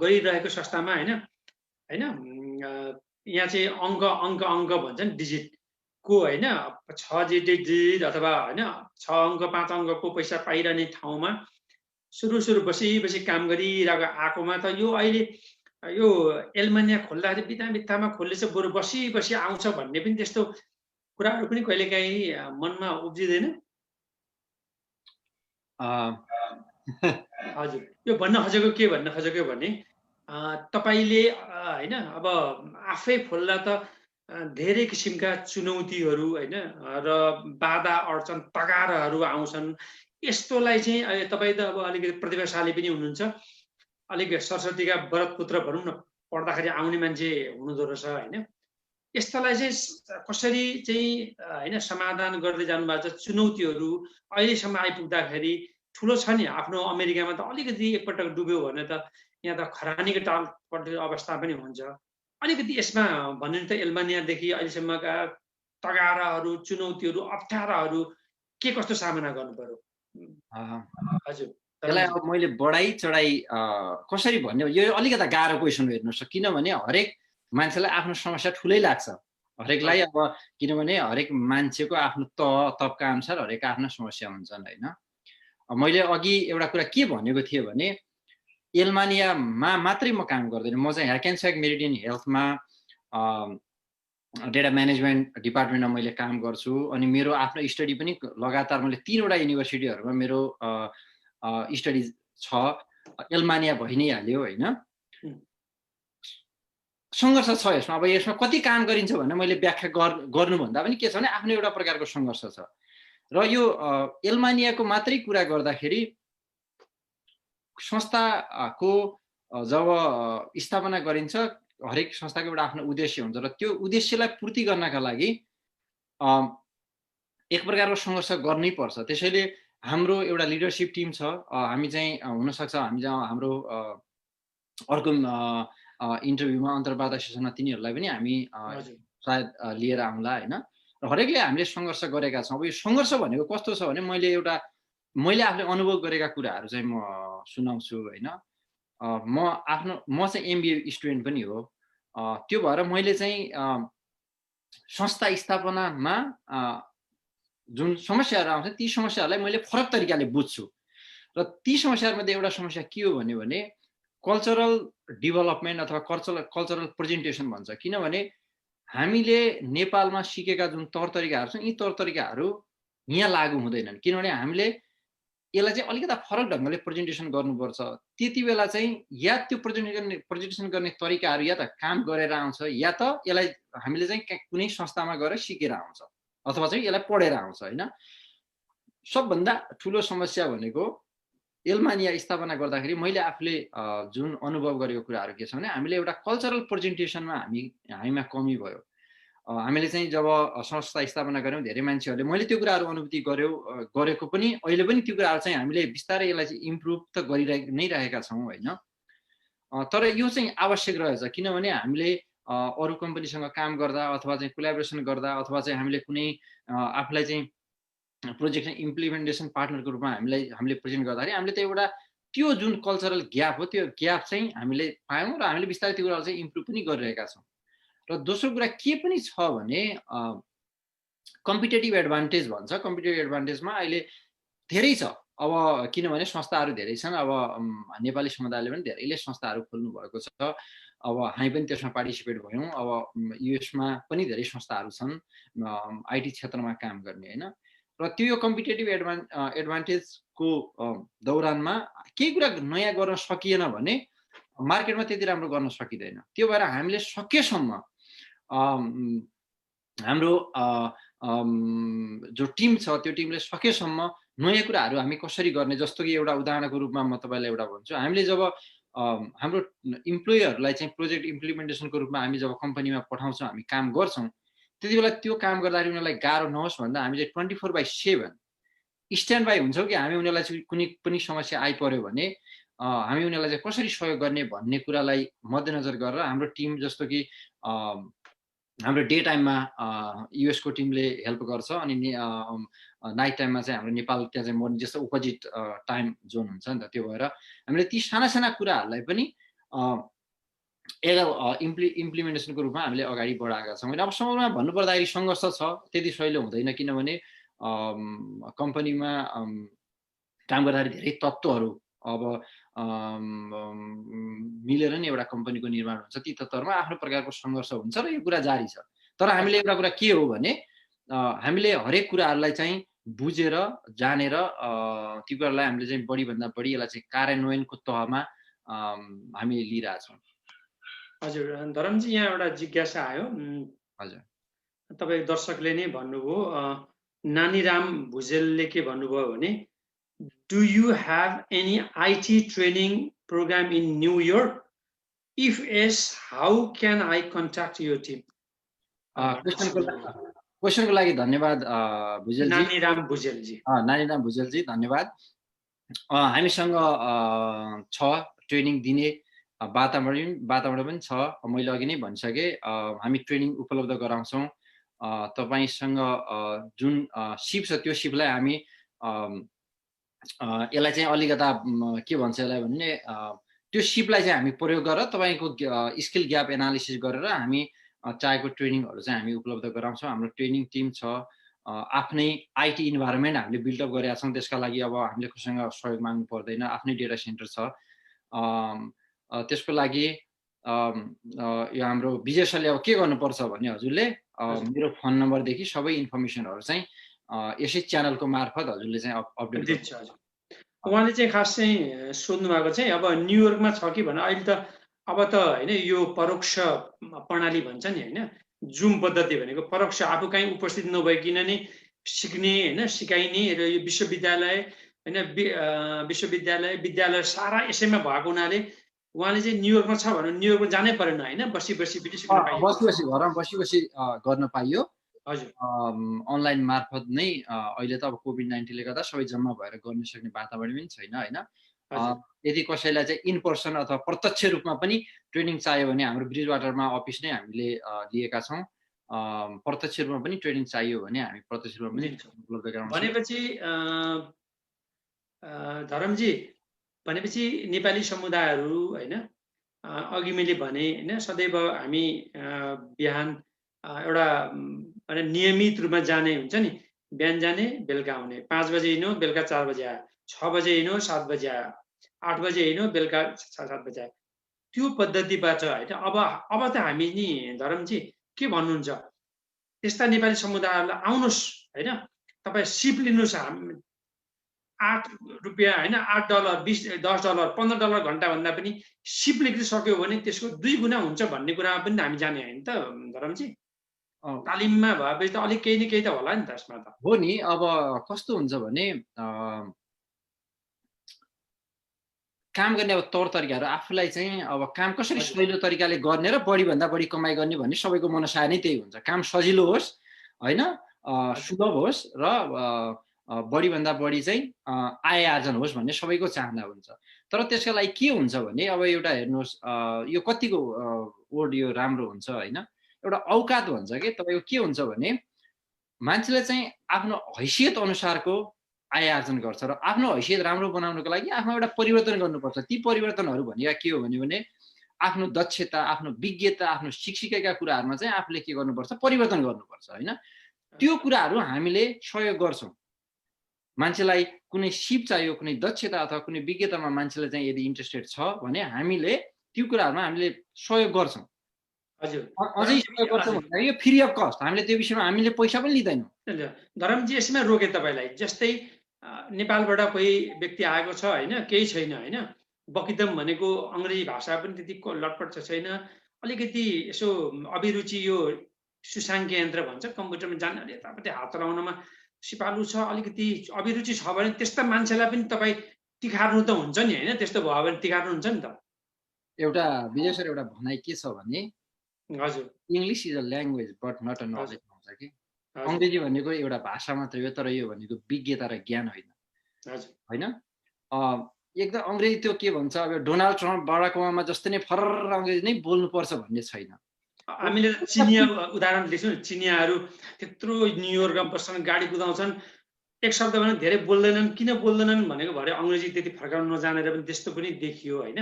गरिरहेको संस्थामा होइन यहाँ चाहिँ अङ्क भन्छ नि, डिजिटको होइन, 6 डिजिट अथवा होइन 6 अङ्क 5 अङ्कको पैसा पाइरहने ठाउँमा सुरु बसी काम गरिरहेको आएकोमा त यो अहिले यो एल्मानिया खोल्दाखेरि बित्थामा खोल्ले चाहिँ बरु बसी आउँछ भन्ने पनि त्यस्तो कुराहरू पनि कहिलेकाहीँ मनमा उब्जिँदैन? हजुर, यो भन्न खोजेको भने तपाईँले होइन अब आफै खोल्दा त धेरै किसिमका चुनौतीहरू होइन र बाधा अडचन तगाराहरू आउँछन्। यस्तोलाई चाहिँ तपाईँ त अब अलिकति प्रतिभाशाली पनि हुनुहुन्छ, अलिक सरस्वतीका वरदपुत्र भनौँ न, पढ्दाखेरि आउने मान्छे हुनुहुँदो रहेछ होइन। यस्तोलाई चाहिँ कसरी चाहिँ होइन समाधान गर्दै जानुभएको छ? चुनौतीहरू अहिलेसम्म आइपुग्दाखेरि ठुलो छ नि, आफ्नो अमेरिकामा त अलिकति एकपटक डुब्यो भने त यहाँ त खरानीको टाल पर्ने अवस्था पनि हुन्छ। अलिकति यसमा भन्नु त एल्मानियादेखि अहिलेसम्मका तगाराहरू, चुनौतीहरू, अप्ठ्याराहरू के कस्तो सामना गर्नु पर्यो? हजुर, त्यसलाई अब मैले बढाइ चढाइ कसरी भन्ने, यो अलिकति गाह्रो क्वेसन हेर्नुहोस्। किनभने हरेक मान्छेलाई आफ्नो समस्या ठुलै लाग्छ, हरेकलाई। अब किनभने हरेक मान्छेको आफ्नो तबका अनुसार हरेक आफ्नो समस्या हुन्छन् होइन। मैले अघि एउटा कुरा के भनेको थिएँ भने एल्मानियामा मात्रै म काम गर्दैन, म चाहिँ ह्याकेन्स्याक मेरिडियन हेल्थमा डेटा म्यानेजमेन्ट डिपार्टमेन्टमा मैले काम गर्छु। अनि मेरो आफ्नो स्टडी पनि लगातार मैले 3वटा युनिभर्सिटीहरूमा मेरो स्टडी छ। एल्मानिया भइ नै हाल्यो होइन। सङ्घर्ष छ यसमा। अब यसमा कति काम गरिन्छ भने मैले व्याख्या गर्नुभन्दा पनि के छ भने आफ्नो एउटा प्रकारको सङ्घर्ष छ। र यो एल्मानियाको मात्रै कुरा गर्दाखेरि संस्थाको जब स्थापना गरिन्छ हरेक संस्थाको एउटा आफ्नो उद्देश्य हुन्छ र त्यो उद्देश्यलाई पूर्ति गर्नका लागि एक प्रकारको सङ्घर्ष गर्नै पर्छ। त्यसैले हाम्रो एउटा लिडरसिप टिम छ, हामी चाहिँ हुनसक्छ हामी हाम्रो अर्को इन्टरभ्यूमा अन्तर्वार्ता सेसनमा तिनीहरूलाई पनि हामी सायद लिएर आउँला होइन। र हरेकले हामीले सङ्घर्ष गरेका छौँ। अब यो सङ्घर्ष भनेको कस्तो छ भने मैले आफूले अनुभव गरेका कुराहरू चाहिँ म सुनाउँछु होइन। म चाहिँ MBA स्टुडेन्ट पनि हो, त्यो भएर मैले चाहिँ संस्था स्थापनामा जुन समस्याहरू आउँछ ती समस्याहरूलाई मैले फरक तरिकाले बुझ्छु र ती समस्याहरूमध्ये एउटा समस्या के हो भने कल्चरल डेभलपमेन्ट अथवा कल्चरल प्रेजेन्टेसन भन्छ। किनभने हामीले नेपालमा सिकेका जुन तौर तरिकाहरू छन् यी तौर तरिकाहरू यहाँ लागू हुँदैनन्, किनभने हामीले यसलाई चाहिँ अलिकता फरक ढङ्गले प्रेजेन्टेसन गर्नुपर्छ। त्यति बेला चाहिँ या त्यो प्रेजेन्टेसन गर्ने तरिकाहरू या त काम गरेर आउँछ या त यसलाई हामीले चाहिँ कुनै संस्थामा गएर सिकेर आउँछ अथवा चाहिँ यसलाई पढेर आउँछ होइन। सबभन्दा ठुलो समस्या भनेको एल्मानिया स्थापना गर्दाखेरि मैले आफूले जुन अनुभव गरेको कुराहरू के छ भने हामीले एउटा कल्चरल प्रेजेन्टेसनमा हामीमा कमी भयो। हामीले चाहिँ जब संस्था स्थापना गऱ्यौँ धेरै मान्छेहरूले मैले त्यो कुराहरू अनुभूति गरेको पनि अहिले पनि त्यो कुराहरू चाहिँ हामीले बिस्तारै यसलाई चाहिँ इम्प्रुभ त नै रहेका छौँ होइन। तर यो चाहिँ आवश्यक रहेछ, किनभने हामीले अरू कम्पनीसँग काम गर्दा अथवा चाहिँ कोलाबोरेसन गर्दा अथवा चाहिँ हामीले कुनै आफूलाई चाहिँ प्रोजेक्ट इम्प्लिमेन्टेसन पार्टनरको रूपमा हामीले प्रेजेन्ट गर्दाखेरि हामीले त एउटा त्यो जुन कल्चरल ग्याप हो त्यो ग्याप चाहिँ हामीले पायौँ र हामीले बिस्तारै त्यो कुराहरू चाहिँ इम्प्रुभ पनि गरिरहेका छौँ। र दोस्रो कुरा के पनि छ भने कम्पिटेटिभ एडभान्टेज भन्छ। कम्पिटेटिभ एडभान्टेजमा अहिले धेरै छ, अब किनभने संस्थाहरू धेरै छन्। अब नेपाली समुदायले पनि धेरैले संस्थाहरू खोल्नु भएको छ, अब हामी पनि त्यसमा पार्टिसिपेट भयौँ। अब युएसमा पनि धेरै संस्थाहरू छन् आइटी क्षेत्रमा काम गर्ने होइन। र त्यो यो कम्पिटेटिभ एडभान्टेजको दौरानमा केही कुरा नयाँ गर्न सकिएन भने मार्केटमा त्यति राम्रो गर्न सकिँदैन। त्यो भएर हामीले सकेसम्म हाम्रो जो टिम छ त्यो टिमले सकेसम्म नयाँ कुराहरू हामी कसरी गर्ने, जस्तो कि एउटा उदाहरणको रूपमा म तपाईँलाई एउटा भन्छु। हामीले जब हाम्रो इम्प्लोयरहरूलाई चाहिँ प्रोजेक्ट इम्प्लिमेन्टेसनको रूपमा हामी जब कम्पनीमा पठाउँछौँ, हामी काम गर्छौँ, त्यति बेला त्यो काम गर्दाखेरि उनीहरूलाई गाह्रो नहोस् भन्दा हामी चाहिँ 24/7 स्ट्यान्ड बाई हुन्छौँ कि हामी उनीहरूलाई चाहिँ कुनै पनि समस्या आइपर्यो भने हामी उनीहरूलाई चाहिँ कसरी सहयोग गर्ने भन्ने कुरालाई मध्यनजर गरेर हाम्रो टिम, जस्तो कि हाम्रो डे टाइममा युएसको टिमले हेल्प गर्छ अनि नाइट टाइममा चाहिँ हाम्रो नेपाल त्यहाँ चाहिँ मर्निङ जस्तो अपोजिट टाइम जोन हुन्छ नि त। त्यो भएर हामीले ती साना कुराहरूलाई पनि इम्प्लिमेन्टेसनको रूपमा हामीले अगाडि बढाएका छौँ। अब समयमा भन्नुपर्दाखेरि सङ्घर्ष छ, त्यति सहिलो हुँदैन, किनभने कम्पनीमा काम गर्दाखेरि धेरै तत्त्वहरू अब मिलेर नै एउटा कम्पनीको निर्माण हुन्छ। ती तत्त्वहरूमा आफ्नो प्रकारको सङ्घर्ष हुन्छ र यो कुरा जारी छ। तर हामीले एउटा कुरा के हो भने हामीले हरेक कुराहरूलाई चाहिँ बुझेर जानेर ती कुरालाई हामीले चाहिँ बढीभन्दा बढी यसलाई चाहिँ कार्यान्वयनको तहमा हामीले लिइरहेछौँ। हजुर धरमजी, यहाँ एउटा जिज्ञासा आयो। हजुर, तपाईँ दर्शकले नै भन्नुभयो, नानीराम भुजेलले के भन्नुभयो भने Do you have any IT training program in New York? If yes, how can I contact your team? क्वेशनको लागि धन्यवाद भुजेलजी। नानीराम भुजेलजी धन्यवाद। हामीसँग छ ट्रेनिङ दिने वातावरण पनि छ। मैले अघि नै भनिसकेँ, हामी ट्रेनिङ उपलब्ध गराउँछौँ। तपाईँसँग जुन सिप छ त्यो सिपलाई हामी यसलाई चाहिँ अलिकता के भन्छ यसलाई भने त्यो सिपलाई चाहिँ हामी प्रयोग गरेर तपाईँको स्किल ग्याप एनालिसिस गरेर हामी चाहेको ट्रेनिङहरू चाहिँ हामी उपलब्ध गराउँछौँ। हाम्रो ट्रेनिङ टिम छ, आफ्नै आइटी इन्भाइरोमेन्ट हामीले बिल्डअप गरेका छौँ। त्यसका लागि अब हामीले कोसँग सहयोग माग्नु पर्दैन, आफ्नै डेटा सेन्टर छ। त्यसको लागि यो हाम्रो विजय सरले अब के गर्नुपर्छ भने हजुरले मेरो फोन नम्बरदेखि सबै इन्फर्मेसनहरू चाहिँ यसै च्यानलको मार्फत हजुरले चाहिँ अपडेट दिन्छ। उहाँले चाहिँ खास चाहिँ सोध्नु भएको चाहिँ अब न्युयोर्कमा छ कि भने अहिले त अब त होइन यो परोक्ष प्रणाली भन्छ नि होइन, जुम पद्धति भनेको परोक्ष आफू कहीँ उपस्थित नभइकन नै सिक्ने होइन, सिकाइने र यो विश्वविद्यालय होइन विश्वविद्यालय सारा यसैमा भएको हुनाले उहाँले चाहिँ न्युयोर्कमा छ भने न्युयोर्कमा जानै परेन होइन, बसी पनि सिक्न पाइयो, घरमा बसी गर्न पाइयो। हजुर अनलाइन मार्फत नै अहिले त अब कोभिड-19ले गर्दा सबै जम्मा भएर गर्न सक्ने वातावरण पनि छैन होइन। यदि कसैलाई चाहिँ इन पर्सन अथवा प्रत्यक्ष रूपमा पनि ट्रेनिङ चाहियो भने हाम्रो ब्रिजवाटरमा अफिस नै हामीले लिएका छौँ। प्रत्यक्ष रूपमा पनि ट्रेनिङ चाहियो भने हामी प्रत्यक्ष रूपमा पनि उपलब्ध गराउँछौँ। भनेपछि धरमजी, भनेपछि नेपाली समुदायहरू होइन, अघि मैले भने होइन, सदैव हामी बिहान एउटा नियमित रूपमा जाने हुन्छ नि, बिहान जाने बेलुका आउने, 5 बजे हिँड्यो बेलुका 4 बजे आयो, 6 बजे हिँड्यो 7 बजे आयो, 8 बजे हिँड्यो बेलुका 7 बजे आयो, त्यो पद्धतिबाट होइन। अब त हामी नि धरमजी के भन्नुहुन्छ, त्यस्ता नेपाली समुदायहरूलाई आउनुहोस् होइन, तपाईँ सिप लिनुहोस्, 8 रुपियाँ होइन, $8, $20, $10, $15 घन्टा भन्दा पनि सिप लिन सक्यो भने त्यसको 2 गुणा हुन्छ भन्ने कुरामा पनि हामी जाने होइन त धरमजी। तालिममा भएपछि त अलिक केही न केही त होला नि त यसमा त। हो नि, अब कस्तो हुन्छ भने काम गर्ने अब तौर तरिकाहरू आफूलाई चाहिँ अब काम कसरी सजिलो तरिकाले गर्ने र बढीभन्दा बढी कमाइ गर्ने भन्ने सबैको मनसाय नै त्यही हुन्छ। काम सजिलो होस् होइन, सुलभ होस् र बढीभन्दा बढी चाहिँ आय आर्जन होस् भन्ने सबैको चाहना हुन्छ। तर त्यसका लागि के हुन्छ भने अब एउटा हेर्नुहोस्, यो कतिको वर्ड यो राम्रो हुन्छ होइन, एउटा औकात भन्छ कि तपाईँको के हुन्छ भने मान्छेले चाहिँ आफ्नो हैसियत अनुसारको आय आर्जन गर्छ र आफ्नो हैसियत राम्रो बनाउनको लागि आफ्नो एउटा परिवर्तन गर्नुपर्छ। ती परिवर्तनहरू भनेका के हो भने आफ्नो दक्षता, आफ्नो विज्ञता, आफ्नो शिक्षिकाका कुराहरूमा चाहिँ आफूले के गर्नुपर्छ, परिवर्तन गर्नुपर्छ होइन। त्यो कुराहरू हामीले सहयोग गर्छौँ। मान्छेलाई कुनै सिप चाहियो, कुनै दक्षता अथवा कुनै विज्ञतामा मान्छेले चाहिँ यदि इन्ट्रेस्टेड छ भने हामीले त्यो कुराहरूमा हामीले सहयोग गर्छौँ। हजुर, अझै सहयोग गर्छौँ भन्दा यो फ्री अफ कस्ट, हामीले त्यो विषयमा हामीले पैसा पनि लिँदैनौँ। धरमजी यसमा रोके तपाईँलाई, जस्तै नेपालबाट कोही व्यक्ति आएको छ होइन, केही छैन होइन, बकिदम भनेको अङ्ग्रेजी भाषा पनि त्यति लटपट छैन, अलिकति यसो अभिरुचि यो सुसाङ्ख्य यन्त्र भन्छ कम्प्युटरमा जान्ने, यतापट्टि हात लगाउनमा सिपालु छ, अलिकति अभिरुचि छ भने त्यस्ता मान्छेलाई पनि तपाईँ तिखार्नु त हुन्छ नि होइन, त्यस्तो भयो भने तिखार्नु हुन्छ नि त। एउटा विजय सर एउटा भनाइ के छ भने हजुर, English is a language but not a knowledge भन्छ कि। अङ्ग्रेजी भनेको एउटा भाषा मात्रै हो, तर यो भनेको विज्ञता र ज्ञान होइन होइन। एकदम अङ्ग्रेजी त्यो के भन्छ, अब डोनाल्ड ट्रम्प, बराक ओबामा जस्तै नै फरर अङ्ग्रेजी नै बोल्नुपर्छ भन्ने छैन। हामीले चिनिया उदाहरण लिन्छौँ, चिनियाहरू त्यत्रो न्युयोर्कमा बस्छन्, गाडी कुदाउँछन्, एक शब्द भने धेरै बोल्दैनन्, किन बोल्दैनन् भनेको भरे अङ्ग्रेजी त्यति फर्काउन नजानेर पनि त्यस्तो पनि देखियो होइन।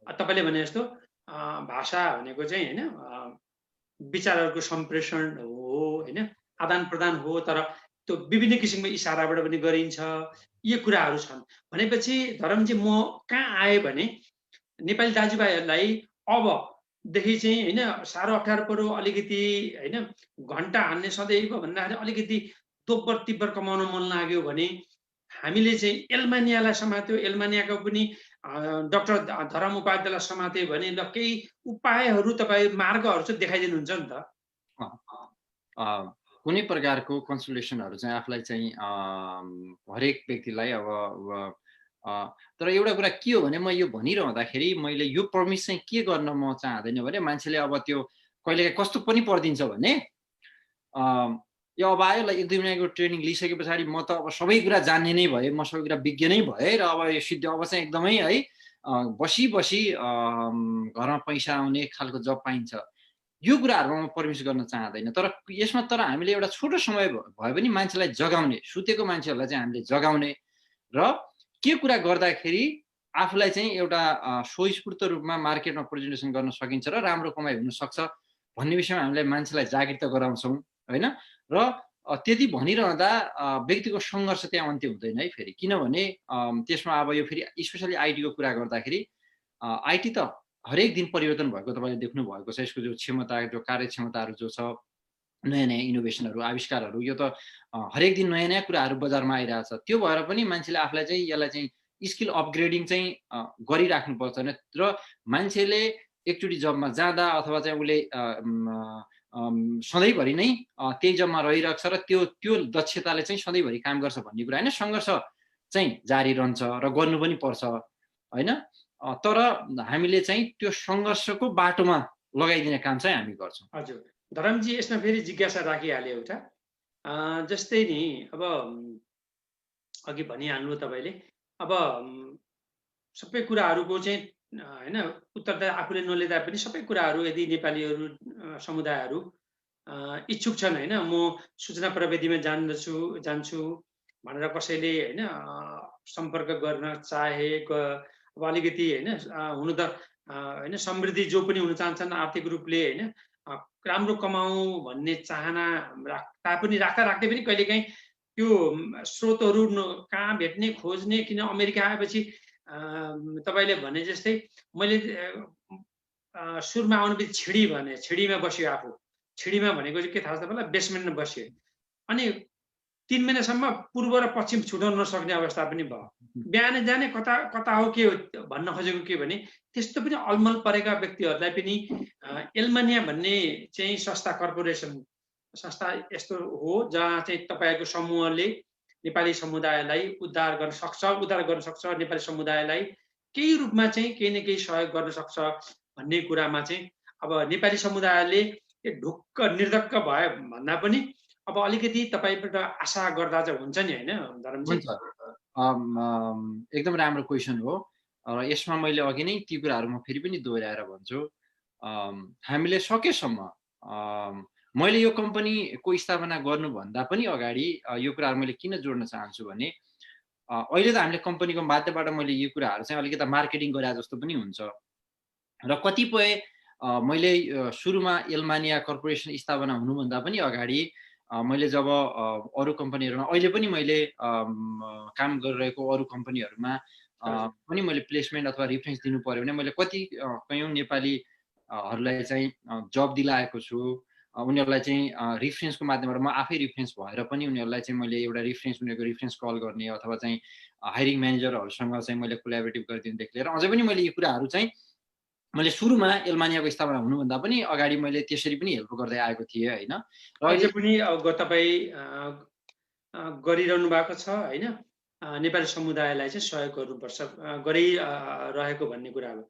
तपाईँले भने जस्तो भाषा भनेको चाहिँ होइन विचारहरूको सम्प्रेषण हो होइन, आदान प्रदान हो, तर त्यो विभिन्न किसिमको इसाराबाट पनि गरिन्छ, यी कुराहरू छन्। भनेपछि धरमजी म कहाँ आएँ भने नेपाली दाजुभाइहरूलाई अबदेखि चाहिँ होइन साह्रो अप्ठ्यारो पऱ्यो, अलिकति होइन घन्टा हान्ने सधैँ भन्दाखेरि अलिकति दोब्बर तिब्बर कमाउन मन लाग्यो भने हामीले चाहिँ एल्मानियालाई समात्यो, एल्मानियाको पनि डाक्टर धरम उपाध्यायलाई समात्यो भने ल केही उपायहरू तपाईँ मार्गहरू चाहिँ देखाइदिनुहुन्छ नि त। कुनै प्रकारको कन्सल्टेसनहरू चाहिँ आफूलाई चाहिँ हरेक व्यक्तिलाई अब तर एउटा कुरा के हो भने म यो भनिरहँदाखेरि मैले यो प्रमिस चाहिँ के गर्न म चाहँदैन भने मान्छेले अब त्यो कहिले कस्तो पनि परिदिन्छ भने यो अब आयो ल 1-2 महिनाको ट्रेनिङ लिइसके पछाडि म त अब सबै कुरा जान्ने नै भएँ, म सबै कुरा विज्ञ नै भएँ र अब यो सिद्ध अब चाहिँ एकदमै है बसी घरमा पैसा आउने खालको जब पाइन्छ, यो कुराहरूमा म प्रवेश गर्न चाहँदैन। तर यसमा तर हामीले एउटा छोटो समय भए पनि मान्छेलाई जगाउने, सुतेको मान्छेहरूलाई चाहिँ हामीले जगाउने र के कुरा गर्दाखेरि आफूलाई चाहिँ एउटा स्वस्फूर्त रूपमा मार्केटमा प्रेजेन्टेसन गर्न सकिन्छ र राम्रो कमाइ हुन सक्छ भन्ने विषयमा हामीले मान्छेलाई जागृत गराउँछौँ होइन। र त्यति भनिरहँदा व्यक्तिको सङ्घर्ष त्यहाँ अन्त्य हुँदैन है फेरि, किनभने त्यसमा अब यो फेरि स्पेसली आइटीको कुरा गर्दाखेरि आइटी त हरेक दिन परिवर्तन भएको तपाईँले देख्नु भएको छ। यसको जो क्षमता, जो कार्यक्षमताहरू जो छ, नयाँ नयाँ इनोभेसनहरू, आविष्कारहरू, यो त हरेक दिन नयाँ नयाँ कुराहरू बजारमा आइरहेछ। त्यो भएर पनि मान्छेले आफूलाई चाहिँ यसलाई चाहिँ स्किल अपग्रेडिङ चाहिँ गरिराख्नुपर्छ र मान्छेले एकचोटि जबमा जाँदा अथवा चाहिँ उसले सधैँभरि नै त्यही जबमा रहिरहेको छ र त्यो दक्षताले चाहिँ सधैँभरि काम गर्छ भन्ने कुरा होइन। सङ्घर्ष चाहिँ जारी रहन्छ र गर्नु पनि पर्छ हैन। तर हामीले चाहिँ त्यो सङ्घर्षको बाटोमा लगाइदिने काम चाहिँ हामी गर्छौँ। हजुर धरमजी, यसमा फेरि जिज्ञासा राखिहाल्यो एउटा, जस्तै नि अब अघि भनिहाल्नु तपाईँले, अब सबै कुराहरूको चाहिँ होइन उत्तरदायी आफूले नलिँदा पनि सबै कुराहरू यदि नेपालीहरू समुदायहरू इच्छुक छन् होइन, म सूचना प्रविधिमा जान्छु भनेर कसैले होइन सम्पर्क गर्न चाहे, अब अलिकति होइन हुनु त होइन समृद्धि जो पनि हुन चाहन्छन् आर्थिक रूपले होइन राम्रो कमाऊ भन्ने चाहना तापनि राख्दै पनि कहिलेकाहीँ त्यो स्रोतहरू कहाँ भेट्ने खोज्ने, किन अमेरिका आएपछि तपाईँले भने जस्तै मैले सुरुमा आउनु बित्तिकै छिडी भने, छिडीमा बस्यो आफू, छिडीमा भनेको चाहिँ के थाहा छ तपाईँलाई, बेसमेन्टमा बस्यो, अनि 3 महिनासम्म पूर्व र पश्चिम छुटाउन नसक्ने अवस्था पनि भयो। बिहान जाने कता हो के भन्न खोजेको के भने त्यस्तो पनि अलमल परेका व्यक्तिहरूलाई पनि एल्मानिया भन्ने चाहिँ संस्था, कर्पोरेसन संस्था यस्तो हो जहाँ चाहिँ तपाईँको समूहले नेपाली समुदायलाई उद्धार गर्न सक्छ, नेपाली समुदायलाई केही रूपमा चाहिँ केही न केही सहयोग गर्न सक्छ भन्ने कुरामा चाहिँ अब नेपाली समुदायले ढुक्क निर्धक्क भयो भन्दा पनि अब अलिकति तपाईँबाट आशा गर्दा चाहिँ हुन्छ नि होइन धरमजी? एकदम राम्रो क्वेसन हो र यसमा मैले अघि नै ती कुराहरू म फेरि पनि दोहोऱ्याएर भन्छु। हामीले सकेसम्म मैले यो कम्पनीको स्थापना गर्नुभन्दा पनि अगाडि यो कुराहरू मैले किन जोड्न चाहन्छु भने अहिले त हामीले कम्पनीको माध्यमबाट मैले यो कुराहरू चाहिँ अलिकति मार्केटिङ गरे जस्तो पनि हुन्छ र कतिपय मैले सुरुमा एल्मानिया कर्पोरेसन स्थापना हुनुभन्दा पनि अगाडि मैले जब अरू कम्पनीहरूमा अहिले पनि मैले काम गरिरहेको अरू कम्पनीहरूमा पनि मैले प्लेसमेन्ट अथवा रिफरेन्स दिनु पर्यो भने मैले कयौं नेपालीहरूलाई चाहिँ जब दिलाएको छु। उनीहरूलाई चाहिँ रिफरेन्सको माध्यमबाट म आफै रिफरेन्स भएर पनि उनीहरूलाई चाहिँ मैले एउटा उनीहरूको रिफरेन्स कल गर्ने अथवा चाहिँ हायरिङ म्यानेजरहरूसँग चाहिँ मैले कोलाबोरेटिभ गरिदिनुदेखि लिएर अझै पनि मैले यो कुराहरू चाहिँ मैले सुरुमा एल्मानियाको स्थापना हुनुभन्दा पनि अगाडि मैले त्यसरी पनि हेल्प गर्दै आएको थिएँ होइन। र अहिले पनि तपाईँ गरिरहनु भएको छ होइन, नेपाली समुदायलाई चाहिँ सहयोग गर्नुपर्छ गरिरहेको भन्ने कुरा हो।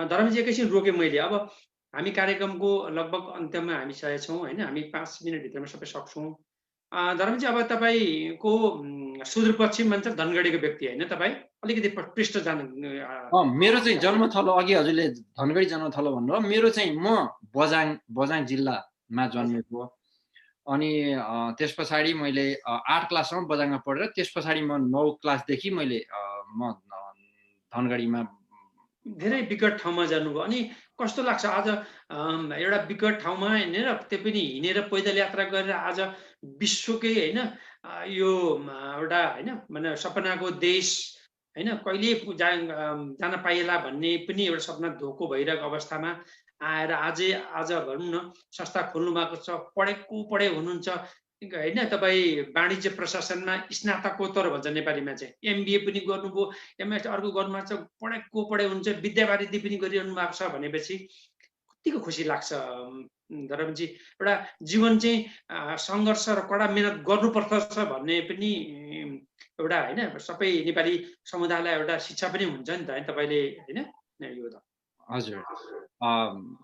धर्मजी एकैछिन रोकेँ मैले, अब हामी कार्यक्रमको लगभग अन्त्यमा हामी छौँ होइन, हामी 5 मिनटभित्रमा सबै सक्छौँ। धर्मजी अब तपाईँको सुदूरपश्चिम भन्छ धनगढीको व्यक्ति होइन तपाईँ, अलिकति पृष्ठ जानु। मेरो चाहिँ जन्मथलो, अघि हजुरले धनगढी जन्मथलो भन्नुभयो, मेरो चाहिँ म बझाङ जिल्लामा जन्मेको। अनि त्यस पछाडि मैले 8 क्लाससम्म बझाङमा पढेर त्यस पछाडि म 9 क्लासदेखि मैले म धनगढीमा। धेरै विकट ठाउँमा जानुभयो, अनि कस्तो लाग्छ आज एउटा विकट ठाउँमा हिँडेर, त्यो पनि हिँडेर पैदल यात्रा गरेर आज विश्वकै होइन यो एउटा होइन माने सपनाको देश होइन कहिले जान पाइएला भन्ने पनि एउटा सपना धोको भइरहेको अवस्थामा आएर आज भनौँ न संस्था खोल्नु भएको छ, पढे हुनुहुन्छ होइन, तपाईँ वाणिज्य प्रशासनमा स्नातकोत्तर भन्छ नेपालीमा चाहिँ, MBA पनि गर्नुभयो, MS अर्को गर्नुभएको छ, पढे हुनुहुन्छ, विद्यावारिधि पनि गरिरहनु भएको छ भनेपछि कतिको खुसी लाग्छ धरमजी। एउटा जीवन चाहिँ सङ्घर्ष र कडा मेहनत गर्नुपर्छ भन्ने पनि एउटा होइन सबै नेपाली समुदायलाई एउटा शिक्षा पनि हुन्छ नि त तपाईँले होइन यो त। हजुर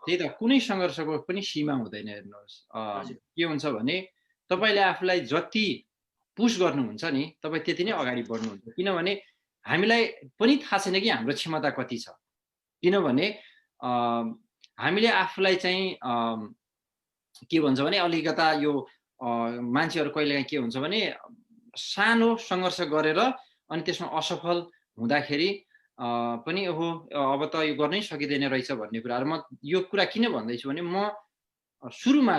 त्यही त, कुनै सङ्घर्षको पनि सीमा हुँदैन। हेर्नुहोस् के हुन्छ भने तपाईँले आफूलाई जति पुस गर्नुहुन्छ नि तपाईँ त्यति नै अगाडि बढ्नुहुन्छ, किनभने हामीलाई पनि थाहा छैन कि हाम्रो क्षमता कति छ। किनभने हामीले आफूलाई चाहिँ के भन्छ भने अलिकता यो मान्छेहरू कहिलेकाहीँ के हुन्छ भने सानो सङ्घर्ष गरेर अनि त्यसमा असफल हुँदाखेरि पनि ओहो अब त यो गर्नै सकिँदैन रहेछ भन्ने कुराहरू। म यो कुरा किन भन्दैछु भने म सुरुमा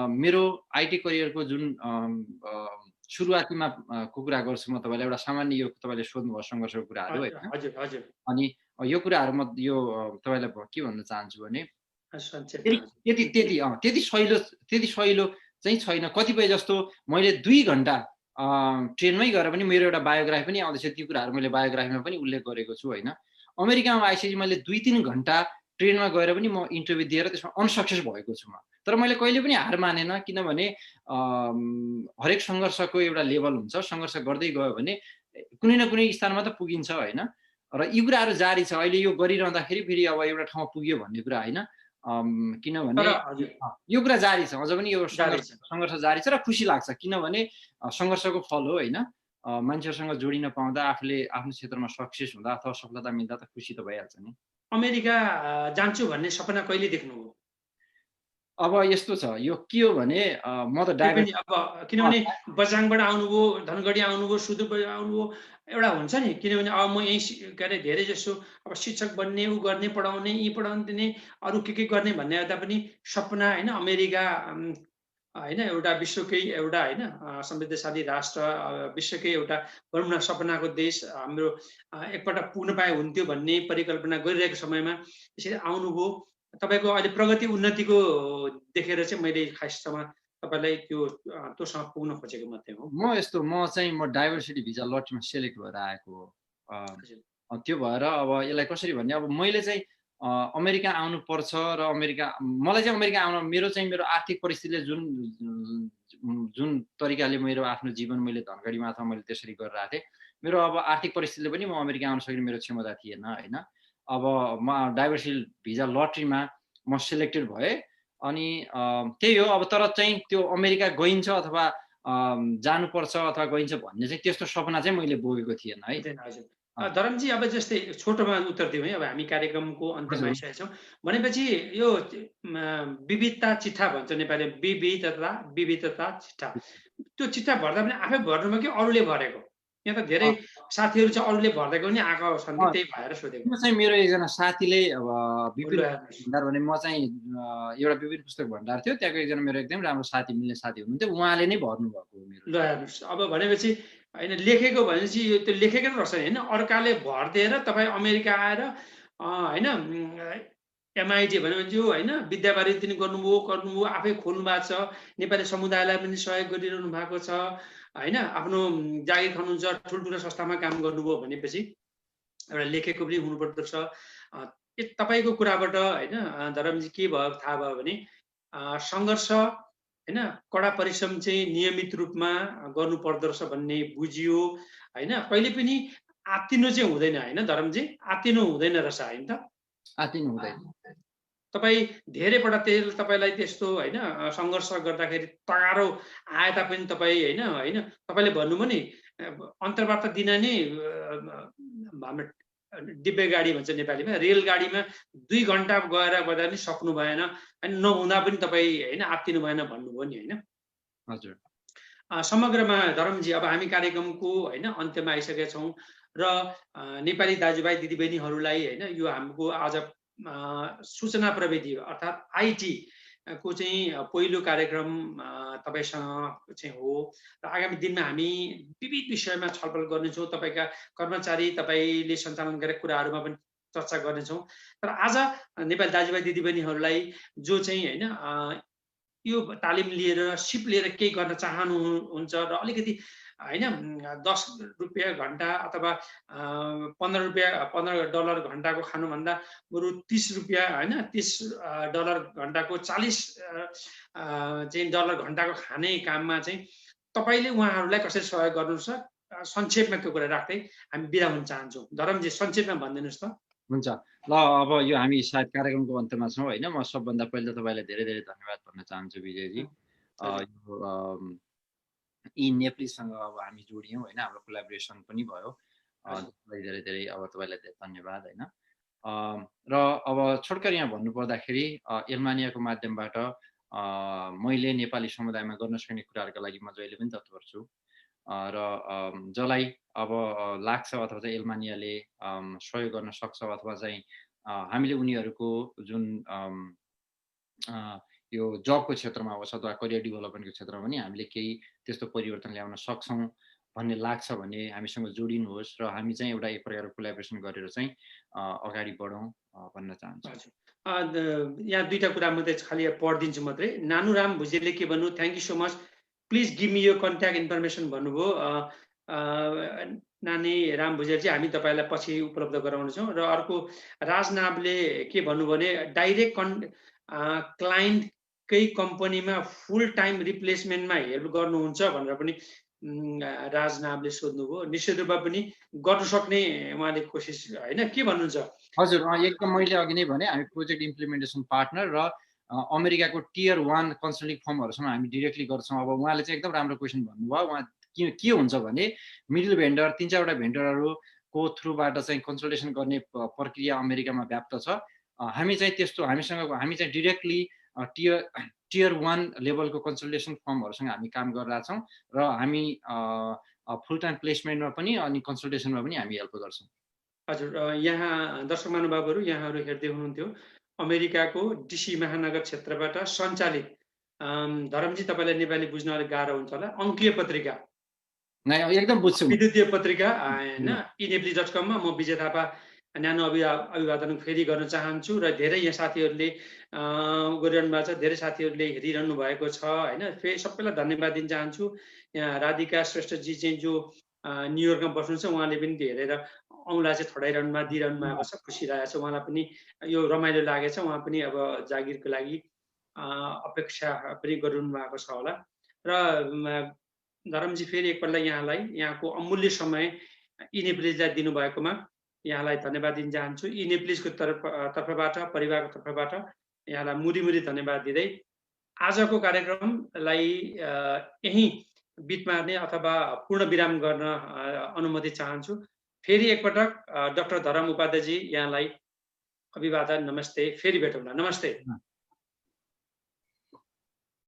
मेरो IT करियरको जुन सुरुवातीमा कुरा गर्छु म तपाईँलाई, एउटा सामान्य यो तपाईँले सोध्नुभयो सङ्घर्षको कुराहरू होइन। अनि यो कुराहरू म यो तपाईँलाई के भन्न चाहन्छु भने त्यति सहिलो चाहिँ छैन। कतिपय जस्तो मैले 2 घन्टा ट्रेनमै गएर पनि मेरो एउटा बायोग्राफी पनि आउँदैछ, ती कुराहरू मैले बायोग्राफीमा पनि उल्लेख गरेको छु होइन। अमेरिकामा आइसकेपछि मैले 2-3 घन्टा ट्रेनमा गएर पनि म इन्टरभ्यू दिएर त्यसमा अनसक्सेस भएको छु म। तर मैले कहिले पनि हार मानेन, किनभने हरेक सङ्घर्षको एउटा लेभल हुन्छ। सङ्घर्ष गर्दै गयो भने कुनै न कुनै स्थानमा त पुगिन्छ होइन। र यी कुराहरू जारी छ अहिले, यो गरिरहँदाखेरि फेरि अब एउटा ठाउँमा पुग्यो भन्ने कुरा होइन। किनभने यो कुरा जारी छ, अझ पनि यो सङ्घर्ष जारी छ र खुसी लाग्छ, किनभने सङ्घर्षको फल हो होइन। मान्छेहरूसँग जोडिन पाउँदा, आफूले आफ्नो क्षेत्रमा सक्सेस हुँदा अथवा सफलता मिल्दा त खुसी त भइहाल्छ नि। अमेरिका जान्छु भन्ने सपना कहिले देख्नुभयो? अब यस्तो छ, यो के हो भने म त अब किनभने बझाङबाट आउनुभयो, धनगढी आउनुभयो, सुदूरबाट आउनुभयो, एउटा हुन्छ नि, किनभने अब म यहीँ के अरे धेरै जसो अब शिक्षक बन्ने, ऊ गर्ने, पढाउने, यी पढाउने, अरू के गर्ने भन्ने हेर्दा पनि सपना होइन, अमेरिका होइन एउटा विश्वकै एउटा होइन समृद्धशाली राष्ट्र, विश्वकै एउटा भनौँ न सपनाको देश हाम्रो एकपल्ट पुग्न पाए हुन्थ्यो भन्ने परिकल्पना गरिरहेको समयमा त्यसरी आउनुभयो। तपाईँको अहिले प्रगति उन्नतिको देखेर चाहिँ मैले खासमा तपाईँलाई त्योसँग पुग्न खोजेको मात्रै हो। म डाइभर्सिटी भिजा लटरीमा सेलेक्ट भएर आएको हो। त्यो भएर अब यसलाई कसरी भन्ने, अब मैले चाहिँ अमेरिका आउनु पर्छ र मलाई चाहिँ अमेरिका आउन मेरो आर्थिक परिस्थितिले जुन तरिकाले मेरो आफ्नो जीवन मैले धनगढीमा अथवा मैले त्यसरी गरेर आएको थिएँ, मेरो अब आर्थिक परिस्थितिले पनि म अमेरिका आउन सक्ने मेरो क्षमता थिएन होइन। अब म डाइभर्सिटी भिजा लटरीमा म सेलेक्टेड भएँ, अनि त्यही हो। अब तर चाहिँ त्यो अमेरिका गइन्छ अथवा जानुपर्छ अथवा गइन्छ भन्ने चाहिँ त्यस्तो सपना चाहिँ मैले बोकेको थिएन है। धरमजी अब जस्तै छोटोमा उत्तर दिउँ है, अब हामी कार्यक्रमको अन्त्यमा आइसकेका छौँ। भनेपछि यो विविधता चिठा भन्छ नेपाली, विविधता चिठा, त्यो चिठा भर्दा पनि आफै भर्नुमा कि अरूले भरेको? यहाँ त धेरै साथीहरू चाहिँ अरूले भर्दैको पनि आएको छन्, त्यही भएर सोधेको। यो चाहिँ मेरो एकजना साथीले अब विपिन भण्डार भने, म चाहिँ एउटा विपिन पुस्तक भण्डार थियो, त्यहाँको एकजना मेरो एकदम राम्रो साथी, मिल्ने साथी हुनुहुन्थ्यो, उहाँले नै भर्नु भएको हो मेरो। ल हेर्नुहोस्, अब भनेपछि होइन लेखेको भनेपछि त्यो लेखेकै रहेछ होइन, अर्काले भरिदिएर तपाईँ अमेरिका आएर होइन एमआइटी भनेपछि होइन विद्यावारिधि गर्नुभयो, आफै खोल्नु भएको छ, नेपाली समुदायलाई पनि सहयोग गरिरहनु भएको छ होइन, आफ्नो जागिर खानुहुन्छ, ठुल्ठुलो संस्थामा काम गर्नुभयो भनेपछि एउटा लेखेको पनि हुनुपर्दछ। तपाईँको कुराबाट होइन धरमजी के भयो थाहा भयो भने सङ्घर्ष होइन कडा परिश्रम चाहिँ नियमित रूपमा गर्नुपर्दो रहेछ भन्ने बुझियो होइन। कहिले पनि आत्तिनु चाहिँ हुँदैन होइन धरमजी, आत्तिनु हुँदैन रहेछ होइन त? आत्तिनु हुँदैन। तपाईँ धेरैपल्ट तपाईँलाई त्यस्तो होइन सङ्घर्ष गर्दाखेरि तगारो आए तापनि तपाईँ होइन तपाईँले भन्नुभयो नि अन्तर्वार्ता दिन नै हाम्रो डिब्बे गाडी भन्छ नेपालीमा, रेलगाडीमा 2 घन्टा गएर बजार पनि सक्नु भएन, अनि नहुँदा पनि तपाईँ होइन आत्तिनु भएन भन्नुभयो नि होइन। हजुर। समग्रमा धरमजी अब हामी कार्यक्रमको होइन अन्त्यमा आइसकेका छौँ र नेपाली दाजुभाइ दिदीबहिनीहरूलाई होइन यो हाम्रो आज सूचना प्रविधि अर्थात् आइटी को चाहिँ पहिलो कार्यक्रम तपाईँसँग चाहिँ हो र आगामी दिनमा हामी विविध विषयमा छलफल गर्नेछौँ, तपाईँका कर्मचारी तपाईँले सञ्चालन गरेका कुराहरूमा पनि चर्चा गर्नेछौँ। तर आज नेपाली दाजुभाइ दिदीबहिनीहरूलाई जो चाहिँ होइन यो तालिम लिएर सिप लिएर केही गर्न चाहनुहुन्छ र अलिकति होइन 10 रुपियाँ घन्टा अथवा $15 घन्टाको खानुभन्दा बरु 30 रुपियाँ होइन $30 घन्टाको 40 चाहिँ डलर घन्टाको खाने काममा चाहिँ तपाईँले उहाँहरूलाई कसरी सहयोग गर्नुहुन्छ, संक्षेपमा त्यो कुरा राख्दै हामी बिदा हुन चाहन्छौँ। धरमजी संक्षेपमा भनिदिनुहोस् त। हुन्छ ल, अब यो हामी सायद कार्यक्रमको अन्त्यमा छौँ होइन। म सबभन्दा पहिला तपाईँलाई धेरै धेरै धन्यवाद भन्न चाहन्छु विजयजी। यी नेप्लीसँग अब हामी जोडियौँ होइन, हाम्रो कोलाबोरेसन पनि भयो, धेरै धेरै अब तपाईँलाई धेरै धन्यवाद होइन। र अब छोटकरी यहाँ भन्नुपर्दाखेरि एल्मानियाको माध्यमबाट मैले नेपाली समुदायमा गर्न सक्ने कुराहरूका लागि म जहिले पनि तत्पर छु र जसलाई अब लाग्छ अथवा चाहिँ एल्मानियाले सहयोग गर्न सक्छ अथवा चाहिँ हामीले उनीहरूको जुन यो जबको क्षेत्रमा होस् अथवा करियर डेभलपमेन्टको क्षेत्रमा पनि हामीले केही त्यस्तो परिवर्तन ल्याउन सक्छौँ भन्ने लाग्छ भने हामीसँग जोडिनुहोस् र हामी चाहिँ एउटा एक प्रकारको कोलाबोरेसन गरेर चाहिँ अगाडि बढौँ भन्न चाहन्छु। यहाँ दुईटा कुरा मात्रै खालि पढिदिन्छु मात्रै। नानुराम भुजेलले के भन्नु, thank you so much, please give me यो कन्ट्याक्ट इन्फर्मेसन भन्नुभयो। नानी राम भुजेल चाहिँ हामी तपाईँलाई पछि उपलब्ध गराउनेछौँ। र अर्को राजनाभले के भन्नु भने डाइरेक्ट क्लाइन्टकै कम्पनीमा फुल टाइम रिप्लेसमेन्टमा हेल्प गर्नुहुन्छ भनेर पनि राज नामले सोध्नुभयो, निश्चित रूपमा पनि गर्नु सक्ने उहाँले कोसिस होइन, के भन्नुहुन्छ? हजुर, एकदम मैले अघि नै भने हामी प्रोजेक्ट इम्प्लिमेन्टेसन पार्टनर र अमेरिकाको टियर 1 कन्सल्टिङ फर्महरूसँग हामी डिरेक्टली गर्छौँ। अब उहाँले चाहिँ एकदम राम्रो क्वेसन भन्नुभयो। उहाँ के हुन्छ भने मिडल भेन्डर 3-4वटा भेन्डरहरूको थ्रुबाट चाहिँ कन्सल्टेसन गर्ने प्रक्रिया अमेरिकामा व्याप्त छ। हामी चाहिँ त्यस्तो हामी चाहिँ डिरेक्टली टियर 1 लेभलको कन्सल्टेसन फर्महरूसँग हामी काम गरिरहेका छौँ र हामी फुल टाइम प्लेसमेन्टमा पनि अनि कन्सल्टेसनमा पनि हामी हेल्प गर्छौँ। हजुर, यहाँ दर्शक महानुभावहरू यहाँहरू हेर्दै हुनुहुन्थ्यो, अमेरिकाको डिसी महानगर क्षेत्रबाट सञ्चालित धरमजी तपाईँलाई नेपाली बुझ्न अलिक गाह्रो हुन्छ होला, अङ्कीय पत्रिका, एकदम बुझ्छु, विद्युतीय पत्रिका होइन, enably.com मा म विजय थापा न्यानो अभिवादन फेरि गर्न चाहन्छु र धेरै यहाँ साथीहरूले गरिरहनु भएको छ, धेरै साथीहरूले हेरिरहनु भएको छ होइन। फेरि सबैलाई धन्यवाद दिन चाहन्छु। यहाँ राधिका श्रेष्ठजी चाहिँ जो न्युयोर्कमा बस्नुहुन्छ, उहाँले पनि हेरेर औँला चाहिँ थोडाइरहनु दिइरहनु भएको छ, खुसी लागेको छ, उहाँलाई पनि यो रमाइलो लागेछ। उहाँ पनि अब जागिरको लागि अपेक्षा पनि गरिरहनु भएको छ होला। र धरमजी फेरि एकपल्ट यहाँलाई यहाँको अमूल्य समय इनेप्लिजलाई दिनुभएकोमा यहाँलाई धन्यवाद दिन चाहन्छु। इनेप्लिजको तर्फबाट, परिवारको तर्फबाट यहाँलाई मुरी धन्यवाद दिँदै आजको कार्यक्रमलाई यहीँ बिट मार्ने अथवा पूर्ण विराम गर्न अनुमति चाहन्छु। फेरि एकपटक डाक्टर धरम उपाध्यायजी यहाँलाई अभिवादन, नमस्ते, फेरि भेटौँला, नमस्ते।